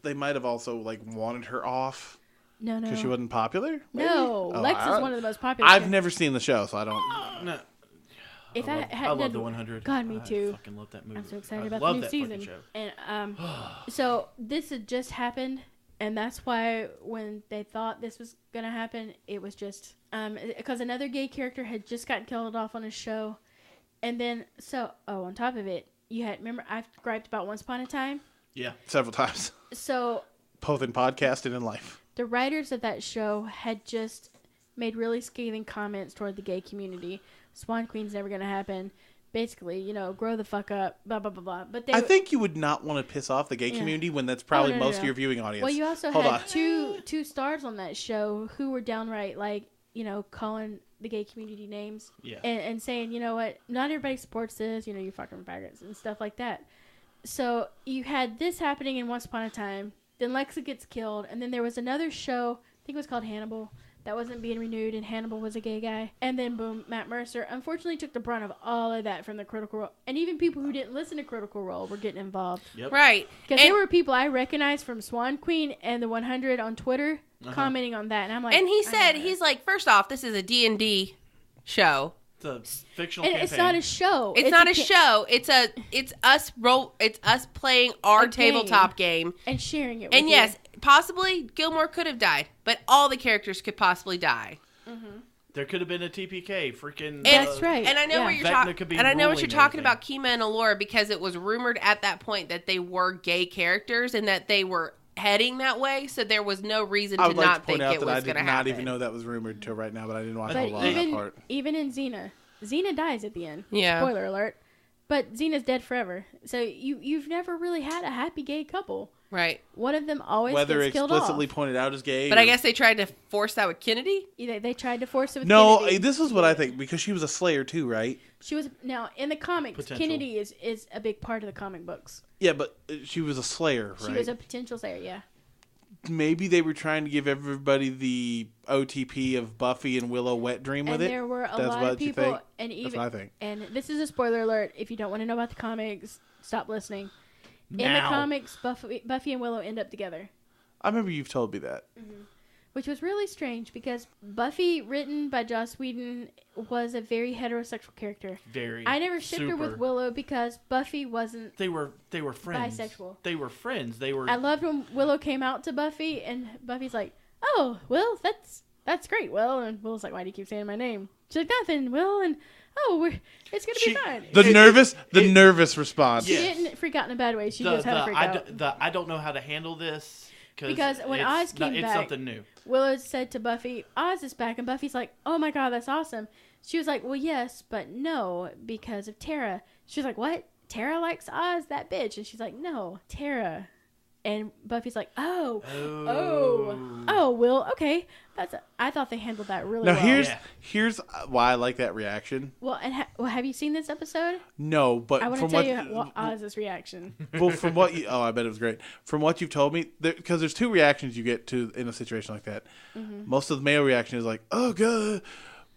S2: they might have also like wanted her off
S1: No.
S2: because she wasn't popular. Maybe?
S1: No,
S2: Oh,
S1: Lexa's one of the most popular.
S2: I've
S1: characters.
S2: never seen the show, so I don't.
S3: No.
S1: If
S3: I love the 100.
S1: God, me too.
S3: I fucking love that movie.
S1: I'm so excited
S3: I
S1: about
S3: love
S1: the new
S3: that
S1: season.
S3: fucking show.
S1: And so this had just happened, and that's why when they thought this was gonna happen, it was just because another gay character had just gotten killed off on a show, and then on top of it, you had I've griped about Once Upon a Time.
S3: Yeah,
S2: Several times.
S1: So
S2: Both in podcast and in life.
S1: the writers of that show had just made really scathing comments toward the gay community. Swan Queen's never gonna happen. Basically, grow the fuck up, blah, blah, blah, blah. But
S2: I think you would not want to piss off the gay community when that's probably most of your viewing audience.
S1: Well, you also
S2: Hold
S1: had
S2: on.
S1: two stars on that show who were downright, calling the gay community names.
S3: Yeah.
S1: And saying, you know what, not everybody supports this, you fucking faggots and stuff like that. So you had this happening in Once Upon a Time. Then Lexa gets killed. And then there was another show, I think it was called Hannibal, that wasn't being renewed, and Hannibal was a gay guy. And then, boom, Matt Mercer unfortunately took the brunt of all of that from the Critical Role. And even people who didn't listen to Critical Role were getting involved.
S3: Yep.
S4: Right.
S1: Because there were people I recognized from Swan Queen and the 100 on Twitter commenting on that. And I'm like...
S4: And he said, he's like, first off, this is a D&D show.
S3: It's a fictional
S1: And
S3: campaign.
S1: it's not a show.
S4: It's not a show. It's us playing our
S1: A game.
S4: tabletop game.
S1: And sharing it with
S4: And
S1: you.
S4: yes, possibly Gilmore could have died, but all the characters could possibly die.
S3: There could have been a TPK. Freaking.
S1: That's right.
S4: And I know
S1: Yeah.
S4: what you're
S3: Vecna
S4: talking.
S3: could be
S4: And I know what you're
S3: ruling
S4: talking
S3: everything.
S4: about, Kima and Allure, because it was rumored at that point that they were gay characters and that they were heading that way. So there was no reason
S2: I
S4: to
S2: would like
S4: not
S2: to point
S4: think
S2: out
S4: it
S2: that
S4: was
S2: I
S4: going
S2: did
S4: to
S2: not
S4: happen.
S2: even know that was rumored till right now, but I didn't watch
S1: But
S2: the last part.
S1: even in Xena dies at the end.
S4: Yeah.
S1: Spoiler alert. But Xena's dead forever. So you've never really had a happy gay couple.
S4: Right.
S1: One of them always
S2: Whether
S1: gets killed
S2: explicitly
S1: off.
S2: pointed out as gay.
S4: But I guess they tried to force that with Kennedy.
S1: They tried to force it with
S2: No,
S1: Kennedy.
S2: this is what I think, because she was a Slayer too, right?
S1: She was... Now, in the comics,
S3: Potential.
S1: Kennedy is a big part of the comic books.
S2: Yeah, but she was a Slayer, right?
S1: She was a potential Slayer, yeah.
S2: Maybe they were trying to give everybody the OTP of Buffy and Willow wet dream with
S1: And
S2: it.
S1: there were a
S2: That's
S1: lot
S2: what
S1: of
S2: you
S1: people...
S2: think?
S1: And
S2: That's
S1: even,
S2: what I think.
S1: And this is a spoiler alert. If you don't want to know about the comics, stop listening. In the
S3: Now.
S1: comics, Buffy and Willow end up together.
S2: I remember you've told me that.
S1: Which was really strange because Buffy, written by Joss Whedon, was a very heterosexual character.
S3: Very.
S1: I never shipped her with
S3: super.
S1: Willow because Buffy wasn't...
S3: They were friends.
S1: Bisexual.
S3: They were friends. They were.
S1: I loved when Willow came out to Buffy, and Buffy's like, "Oh, Will, that's great, Will." And Will's like, "Why do you keep saying my name?" She's like, "Nothing, Will." And it's gonna be fine.
S2: The nervous response.
S1: She
S3: Yeah.
S1: didn't freak out in a bad way. She knows how to freak out.
S3: I don't know how to handle this.
S1: Because when
S3: it's
S1: Oz came
S3: it's
S1: back-
S3: something new.
S1: Willow said to Buffy, "Oz is back," and Buffy's like, "Oh my god, that's awesome." She was like, "Well, yes, but no, because of Tara." She was like, "What? Tara likes Oz, that bitch?" And she's like, "No, Tara." And Buffy's like, "Oh, Will, okay." I thought they handled that really
S2: Now
S1: well.
S2: here's why I like that reaction.
S1: Well, and have you seen this episode?
S2: No, but
S1: I want to
S2: from
S1: tell
S2: what
S1: you Oz's reaction.
S2: well, from what you, I bet it was great. From what you've told me, because there's two reactions you get to in a situation like that.
S1: Mm-hmm.
S2: Most of the male reaction is like, "Oh god,"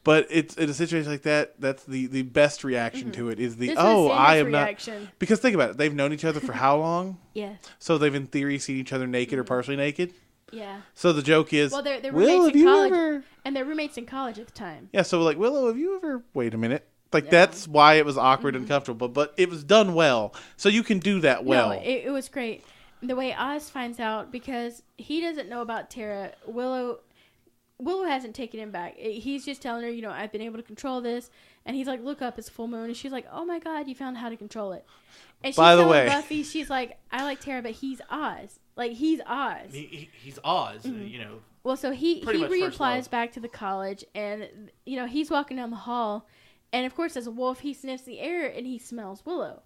S2: but it's in a situation like that. That's the best reaction to it is the
S1: This
S2: "Oh,
S1: was
S2: I
S1: Xander's
S2: am not."
S1: reaction.
S2: Because think about it, they've known each other for how long?
S1: Yes.
S2: So they've in theory seen each other naked or partially naked.
S1: Yeah.
S2: So the joke is,
S1: Well, they're
S2: Will,
S1: roommates
S2: have
S1: in
S2: you
S1: college,
S2: ever?
S1: and they're roommates in college at the time.
S2: Yeah, so like, Willow, have you ever? Wait a minute. Like
S1: Yeah.
S2: that's why it was awkward and uncomfortable, but it was done well. So you can do that well.
S1: No, it was great. The way Oz finds out, because he doesn't know about Tara, Willow hasn't taken him back. He's just telling her, I've been able to control this. And he's like, "Look up, it's full moon." And she's like, "Oh my god, you found how to control it." And she's
S2: By the
S1: telling
S2: way-
S1: Buffy, she's like, "I like Tara, but he's Oz. Like, he's Oz."
S3: He's Oz.
S1: Mm-hmm. Well, so he
S3: Pretty much first
S1: reapplies
S3: love.
S1: back to the college, and he's walking down the hall, and of course, as a wolf, he sniffs the air and he smells Willow,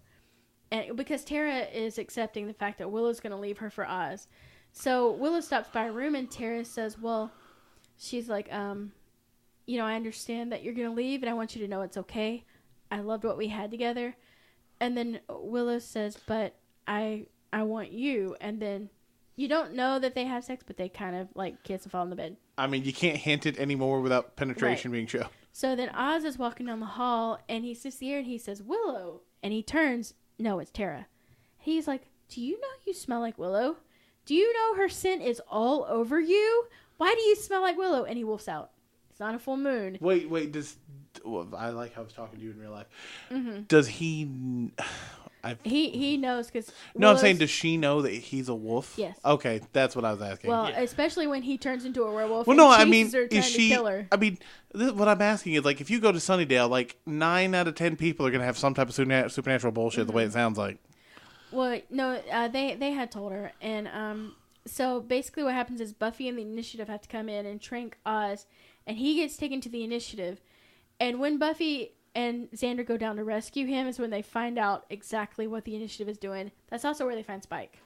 S1: and because Tara is accepting the fact that Willow's going to leave her for Oz, so Willow stops by her room, and Tara says, "Well," she's like, "I understand that you're going to leave, and I want you to know it's okay. I loved what we had together," and then Willow says, "But I want you," and then. You don't know that they have sex, but they kind of like kiss and fall in the bed.
S2: I mean, you can't hint it anymore without penetration being shown.
S1: So then Oz is walking down the hall, and he sits there and he says, Willow. And he turns. No, it's Tara. He's like, do you know you smell like Willow? Do you know her scent is all over you? Why do you smell like Willow? And he wolfs out. It's not a full moon.
S2: Wait. I like how I was talking to you in real life.
S1: Mm-hmm.
S2: Does he...
S1: He knows because...
S2: No, I'm saying, does she know that he's a wolf?
S1: Yes.
S2: Okay, that's what I was asking.
S1: Well, especially when he turns into a werewolf.
S2: Well,
S1: and
S2: no, I
S1: chases
S2: mean,
S1: her trying to kill her.
S2: I mean, what I'm asking is, like, if you go to Sunnydale, like, 9 out of 10 people are going to have some type of supernatural bullshit, the way it sounds like.
S1: Well, no, they had told her. And so basically what happens is Buffy and the Initiative have to come in and trank Oz, and he gets taken to the Initiative. And when Buffy and Xander go down to rescue him is when they find out exactly what the Initiative is doing. That's also where they find Spike.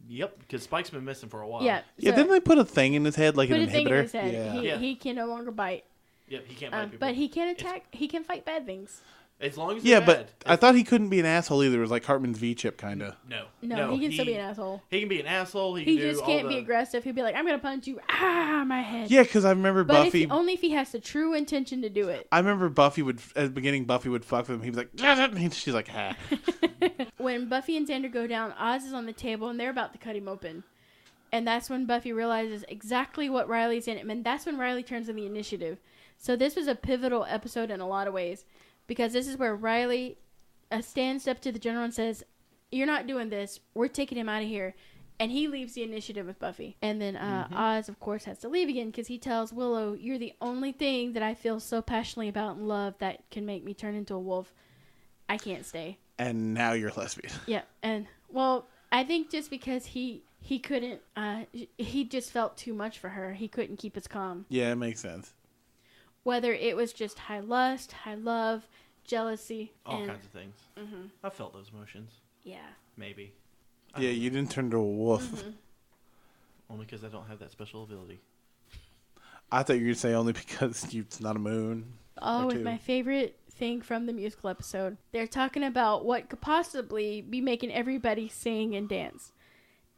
S3: Yep, because Spike's been missing for a while.
S1: Yeah.
S2: Yeah, didn't they put a thing in his head, like an inhibitor?
S1: Thing in his head.
S2: Yeah.
S1: He can no longer bite.
S3: Yep, he can't bite people.
S1: But he can attack. He can fight bad things.
S3: As long as they're
S2: but
S3: bad.
S2: I thought he couldn't be an asshole either. It was like Hartman's V-chip, kind of.
S3: No,
S1: he can still be an asshole.
S3: He can be an asshole.
S1: He just can't be aggressive. He'll be like, I'm going to punch you. My head.
S2: Yeah, because I remember
S1: but
S2: Buffy...
S1: only if he has the true intention to do it.
S2: I remember Buffy would... At the beginning, Buffy would fuck with him. He was like... And she's like, ha.
S1: When Buffy and Xander go down, Oz is on the table, and they're about to cut him open. And that's when Buffy realizes exactly what Riley's in. And that's when Riley turns in the Initiative. So this was a pivotal episode in a lot of ways. Because this is where Riley stands up to the general and says, you're not doing this. We're taking him out of here. And he leaves the Initiative with Buffy. And then Oz, of course, has to leave again because he tells Willow, you're the only thing that I feel so passionately about and love that can make me turn into a wolf. I can't stay.
S2: And now you're lesbian.
S1: Yeah. And, well, I think just because he couldn't, he just felt too much for her. He couldn't keep his calm.
S2: Yeah, it makes sense.
S1: Whether it was just high lust, high love, jealousy.
S3: All kinds of things. Mm-hmm. I felt those emotions.
S1: Yeah.
S3: Maybe.
S2: Yeah, you didn't turn into a wolf.
S1: Mm-hmm.
S3: Only because I don't have that special ability.
S2: I thought you were going to say only because it's not a moon.
S1: Oh, with my favorite thing from the musical episode. They're talking about what could possibly be making everybody sing and dance.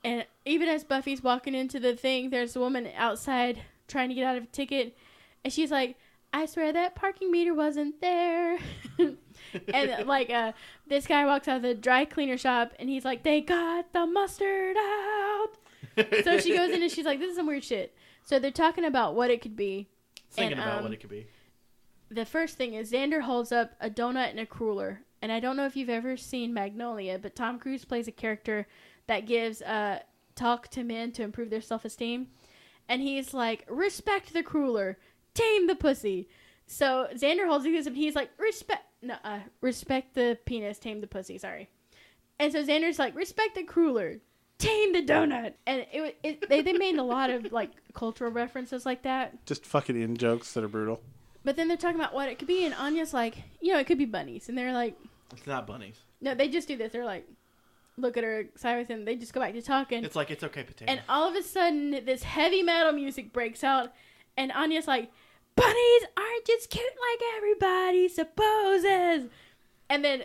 S1: And even as Buffy's walking into the thing, there's a woman outside trying to get out of a ticket. And she's like, I swear that parking meter wasn't there. And like this guy walks out of the dry cleaner shop and he's like, they got the mustard out. So she goes in and she's like, this is some weird shit. So they're talking about what it could be.
S3: Thinking about what it could be.
S1: The first thing is Xander holds up a donut and a cruller. And I don't know if you've ever seen Magnolia, but Tom Cruise plays a character that gives talk to men to improve their self-esteem. And he's like, respect the cruller. Tame the pussy. So Xander holds this up and he's like, respect the penis, tame the pussy, sorry. And so Xander's like, respect the cruller, tame the donut. And they made a lot of like cultural references like that.
S2: Just fucking in jokes that are brutal.
S1: But then they're talking about what it could be, and Anya's like, it could be bunnies. And they're like,
S3: it's not bunnies.
S1: No, they just do this. They're like, look at her, Cyrus, and they just go back to talking.
S3: It's like, it's okay, potato.
S1: And all of a sudden, this heavy metal music breaks out, and Anya's like, bunnies aren't just cute like everybody supposes. And then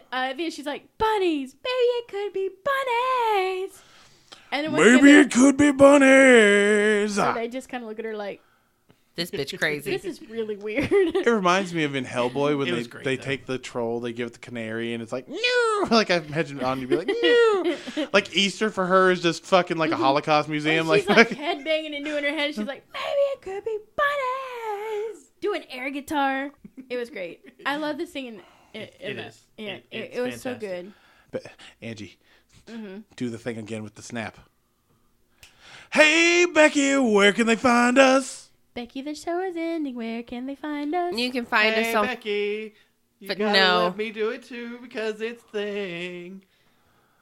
S1: she's like, bunnies, maybe it could be bunnies. And then
S2: maybe it could be bunnies.
S1: So they just kind of look at her like,
S4: this bitch crazy.
S1: This is really weird.
S2: It reminds me of in Hellboy when they
S3: though.
S2: take the troll, they give it the canary, and it's like, no! Like I imagine Anya be like, no! Like Easter for her is just fucking like a Holocaust museum.
S1: She's like headbanging and doing her head. She's like, maybe it could be bunnies. Doing air guitar. It was great. I love the singing.
S3: It is.
S1: Yeah,
S3: it's
S1: it was so
S3: fantastic.
S1: good.
S2: But Angie, do the thing again with the snap. Hey Becky, where can they find us?
S1: Becky, the show is ending. Where can they find us?
S4: You can find
S3: Hey
S4: us on...
S3: Becky, you
S4: But
S3: gotta
S4: no.
S3: let me do it too because it's thing.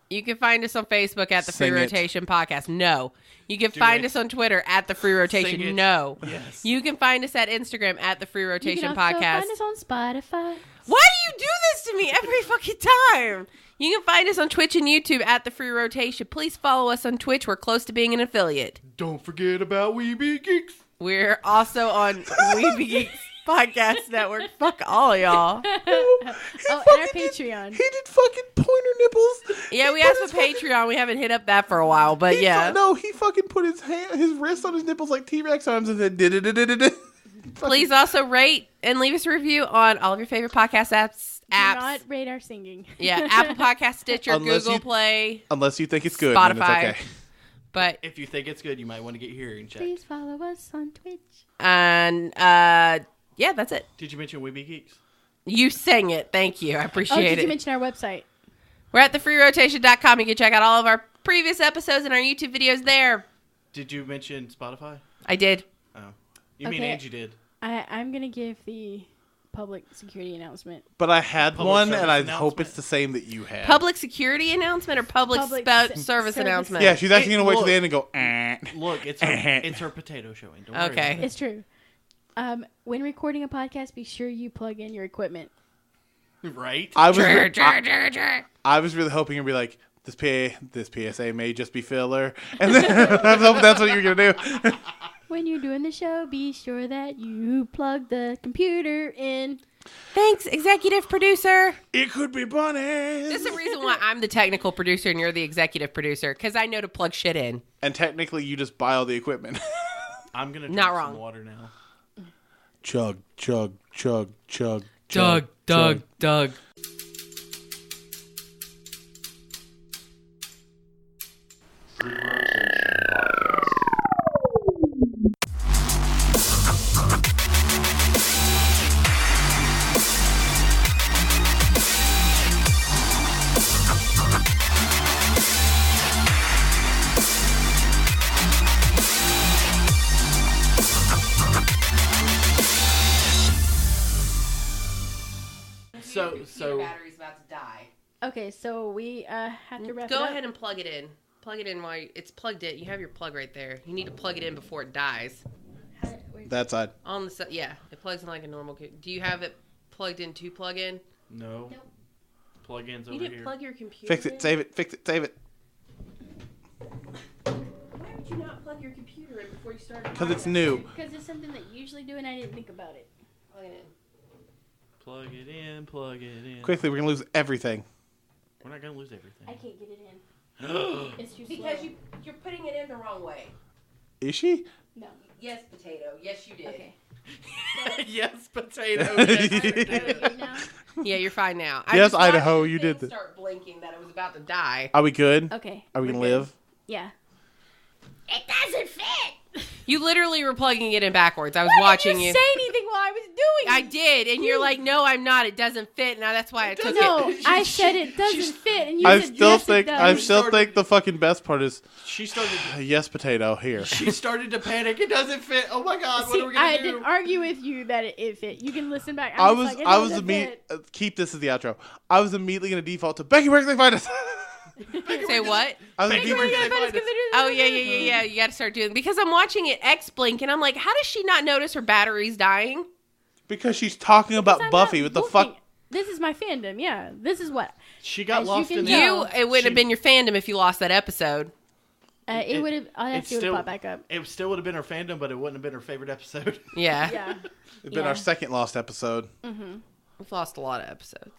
S4: You can find us on Facebook at the Free
S2: Sing it.
S4: Rotation Podcast. No. You can find
S3: it.
S4: us on Twitter at the Free
S3: Sing
S4: Rotation.
S3: it.
S4: No.
S3: Yes.
S4: You can find us at Instagram at the Free
S1: You
S4: Rotation
S1: can also
S4: Podcast.
S1: find us on Spotify.
S4: Why do you do this to me every fucking time? You can find us on Twitch and YouTube at the Free Rotation. Please follow us on Twitch. We're close to being an affiliate.
S3: Don't forget about Weeby Geeks.
S4: We're also on Weeby Geeks Podcast Network. Fuck all y'all.
S1: Oh, and our Patreon.
S2: He did fucking pointer nipples.
S4: Yeah, we asked for Patreon. We haven't hit up that for a while, but yeah.
S2: No, he fucking put his wrist on his nipples like T-Rex arms and then did.
S4: Please also rate and leave us a review on all of your favorite podcast apps.
S1: Do not rate our singing.
S4: Yeah, Apple Podcast, Stitcher,
S2: Unless
S4: Google
S2: you-
S4: Play,
S2: Unless you think it's good, then it's
S4: Spotify.
S2: okay.
S4: But
S3: If you think it's good, you might want to get hearing checked.
S1: Please follow us on Twitch.
S4: and yeah, that's it.
S3: Did you mention Weeby Geeks?
S4: You sang it. Thank you. I
S1: Oh,
S4: appreciate
S1: did
S4: it.
S1: you mention our website?
S4: We're at TheFreeRotation.com. You can check out all of our previous episodes and our YouTube videos there.
S3: Did you mention Spotify?
S4: I did.
S3: Oh. You mean
S1: Okay.
S3: Angie did.
S1: I'm going to give the public security announcement.
S2: But I had
S3: Public
S2: one,
S3: service
S2: and I hope
S3: announcement.
S2: it's the same that you had.
S4: Public security announcement or public, service
S1: service.
S4: announcement?
S2: Yeah, she's actually going to wait till
S3: Look.
S2: the end and go, eh.
S3: Look, it's her potato showing. Don't worry
S4: Okay.
S3: about it.
S1: It's true. When recording a podcast, be sure you plug in your equipment.
S3: Right?
S2: I was,
S4: Drr.
S2: I was really hoping it'd be like, this PSA may just be filler. And then I was hoping that's what you were going to do.
S1: When you're doing the show, be sure that you plug the computer in.
S4: Thanks, executive producer.
S2: It could be bunny.
S4: This is the reason why I'm the technical producer and you're the executive producer, because I know to plug shit in.
S2: And technically, you just buy all the equipment.
S3: I'm going to
S4: Not
S3: drink
S4: wrong.
S3: some water now.
S2: Chug, chug, chug, chug.
S4: Doug.
S3: So
S4: battery's about to die.
S1: Okay, so we have to wrap it
S4: Go
S1: up.
S4: ahead and plug it in. Plug it in while it's plugged in. You have your plug right there. You need to plug it in before it dies.
S2: That side.
S4: On the yeah, it plugs in like a normal. Do you have it plugged in to plug in?
S3: no.
S1: Nope.
S3: Plug-ins
S4: You
S3: over
S4: didn't
S3: here.
S4: plug your computer.
S2: Fix it, save it, fix it, save it.
S4: Why would you not plug your computer in before you started?
S2: Because it's new.
S1: Because it's something that you usually do and I didn't think about it.
S4: Plug it in.
S3: Plug it in. Plug it in.
S2: Quickly, we're going to lose everything.
S3: We're not going to lose everything.
S1: I can't get it in. It's too
S4: Because
S1: slow.
S4: you're putting it in the wrong way.
S2: Is she?
S1: No.
S4: Yes, potato. Yes, you did.
S1: Okay.
S3: Yes, potato.
S1: Are
S3: Yes,
S1: we
S3: potato.
S1: good now?
S4: Yeah, you're fine now.
S2: Yes,
S4: just watched
S2: Idaho,
S4: the
S2: you
S4: thing
S2: did that.
S4: Start blinking that it was about to die.
S2: Are we good?
S1: Okay.
S2: Are we
S1: we're
S2: going to
S1: good.
S2: live?
S1: Yeah.
S4: It doesn't fit. You literally were plugging it in backwards. I was
S1: Why
S4: watching
S1: didn't
S4: you.
S1: you say anything while I was doing
S4: I
S1: it?
S4: did, and you're like, "No, I'm not. It doesn't fit." Now that's why I took
S1: No,
S4: it.
S1: I said it doesn't
S3: she's-
S1: fit, and you
S2: I
S1: said
S2: still
S1: yes,
S2: think
S1: it
S2: I
S1: does.
S2: still think the fucking best part is
S3: She started.
S2: yes, potato here.
S3: She started to panic. It doesn't fit. Oh my god! What
S1: See,
S3: are we gonna
S1: I
S3: do?
S1: didn't argue with you that it fit. You can listen back.
S2: I
S1: was
S2: was
S1: like, it
S2: I was
S1: doesn't
S2: immediately
S1: fit.
S2: keep this as the outro. I was immediately going to default to Becky. Where can they find us?
S4: Say what?
S2: I was
S3: Becky,
S2: immediately-
S3: where can they
S1: But it's
S3: find us?
S1: 'cause they're doing
S4: Oh
S1: that.
S4: yeah. You got to start doing because I'm watching it X blink, and I'm like, how does she not notice her battery's dying?
S2: because she's talking about
S1: I'm
S2: Buffy.
S1: not
S2: What the
S1: looking.
S2: fuck?
S1: This is my fandom. Yeah, this is what
S3: She got
S1: As
S3: lost
S1: you
S3: in
S1: can
S3: that.
S1: tell.
S4: It would have
S3: She-
S4: been your fandom if you lost that episode.
S1: it would have. I'll have
S3: It's
S1: to
S3: still
S1: pop back up.
S3: It still would have been her fandom, but it wouldn't have been her favorite episode.
S4: Yeah,
S1: Yeah.
S2: It's been
S1: Yeah.
S2: our second lost episode.
S4: we've lost a lot of episodes.